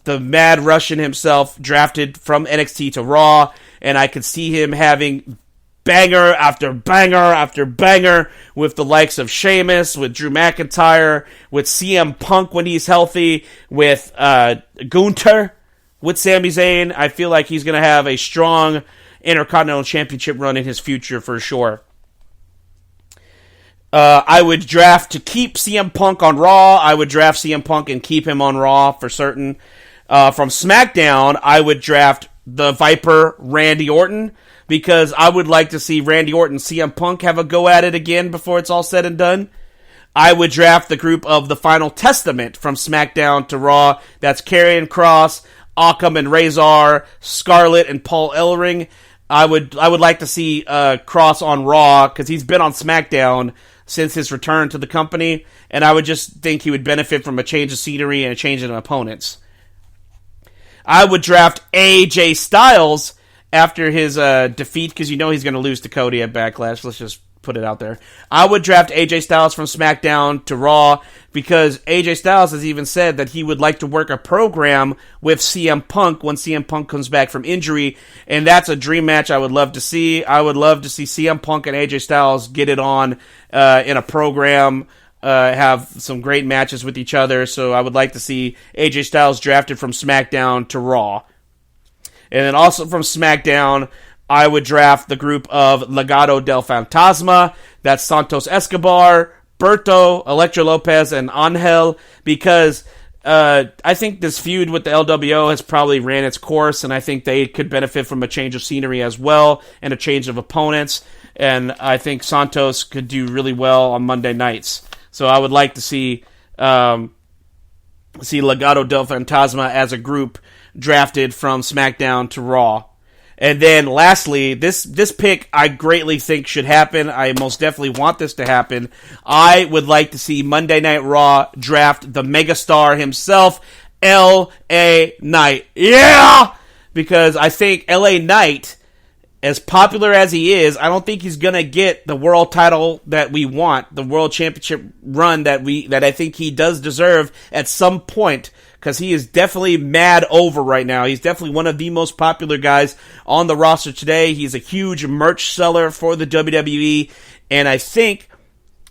the Mad Russian himself, drafted from NXT to Raw, and I could see him having banger after banger after banger with the likes of Sheamus, with Drew McIntyre, with CM Punk when he's healthy, with Gunther, with Sami Zayn. I feel like he's going to have a strong Intercontinental Championship run in his future for sure. I would draft to keep CM Punk on Raw. I would draft CM Punk and keep him on Raw for certain. From SmackDown, I would draft the Viper, Randy Orton, because I would like to see Randy Orton and CM Punk have a go at it again before it's all said and done. I would draft the group of the Final Testament from SmackDown to Raw. That's Karrion Kross, Occam and Razor, Scarlett and Paul Ellering. I would like to see Kross on Raw, because he's been on SmackDown since his return to the company, and I would just think he would benefit from a change of scenery and a change in opponents. I would draft AJ Styles after his defeat, because he's going to lose to Cody at Backlash. Let's just put it out there. I would draft AJ Styles from SmackDown to Raw, because AJ Styles has even said that he would like to work a program with CM Punk when CM Punk comes back from injury, and that's a dream match I would love to see. I would love to see CM Punk and AJ Styles get it on in a program, have some great matches with each other, so I would like to see AJ Styles drafted from SmackDown to Raw. And then also from SmackDown, I would draft the group of Legado del Fantasma. That's Santos Escobar, Berto, Elektra Lopez, and Angel, because I think this feud with the LWO has probably ran its course, and I think they could benefit from a change of scenery as well and a change of opponents. And I think Santos could do really well on Monday nights. So I would like to see Legado del Fantasma as a group drafted from SmackDown to Raw. And then lastly, this pick I greatly think should happen. I most definitely want this to happen. I would like to see Monday Night Raw draft the megastar himself, L.A. Knight. Yeah! Because I think L.A. Knight, as popular as he is, I don't think he's going to get the world title that we want, the world championship run that I think he does deserve at some point. because he is definitely mad over right now. He's definitely one of the most popular guys on the roster today. He's a huge merch seller for the WWE, and I think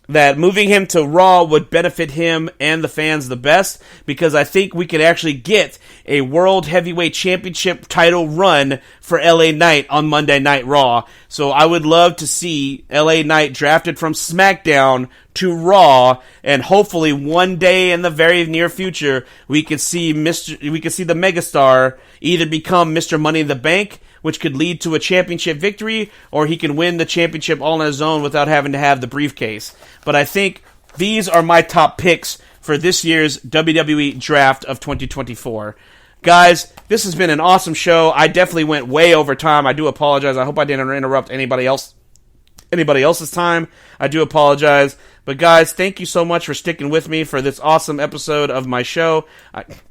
that moving him to Raw would benefit him and the fans the best, because I think we could actually get a World Heavyweight Championship title run for LA Knight on Monday Night Raw. So I would love to see LA Knight drafted from SmackDown to Raw, and hopefully one day in the very near future we could see the megastar either become Mr. Money in the Bank, which could lead to a championship victory, or he can win the championship all on his own without having to have the briefcase. But I think these are my top picks for this year's WWE Draft of 2024. Guys, this has been an awesome show. I definitely went way over time. I do apologize. I hope I didn't interrupt anybody else's time. I do apologize. But guys, thank you so much for sticking with me for this awesome episode of my show.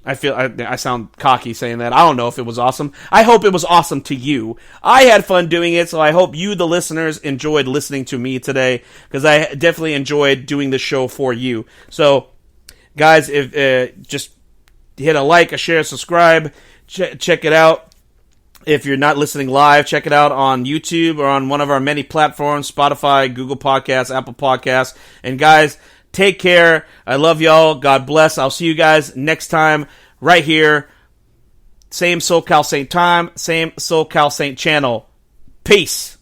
I feel I sound cocky saying that. I don't know if it was awesome. I hope it was awesome to you. I had fun doing it, so I hope you, the listeners, enjoyed listening to me today, because I definitely enjoyed doing the show for you. So, guys, if just hit a like, a share, subscribe, check it out. If you're not listening live, check it out on YouTube or on one of our many platforms, Spotify, Google Podcasts, Apple Podcasts. And guys, take care. I love y'all. God bless. I'll see you guys next time right here. Same SoCal Saint time, same SoCal Saint channel. Peace.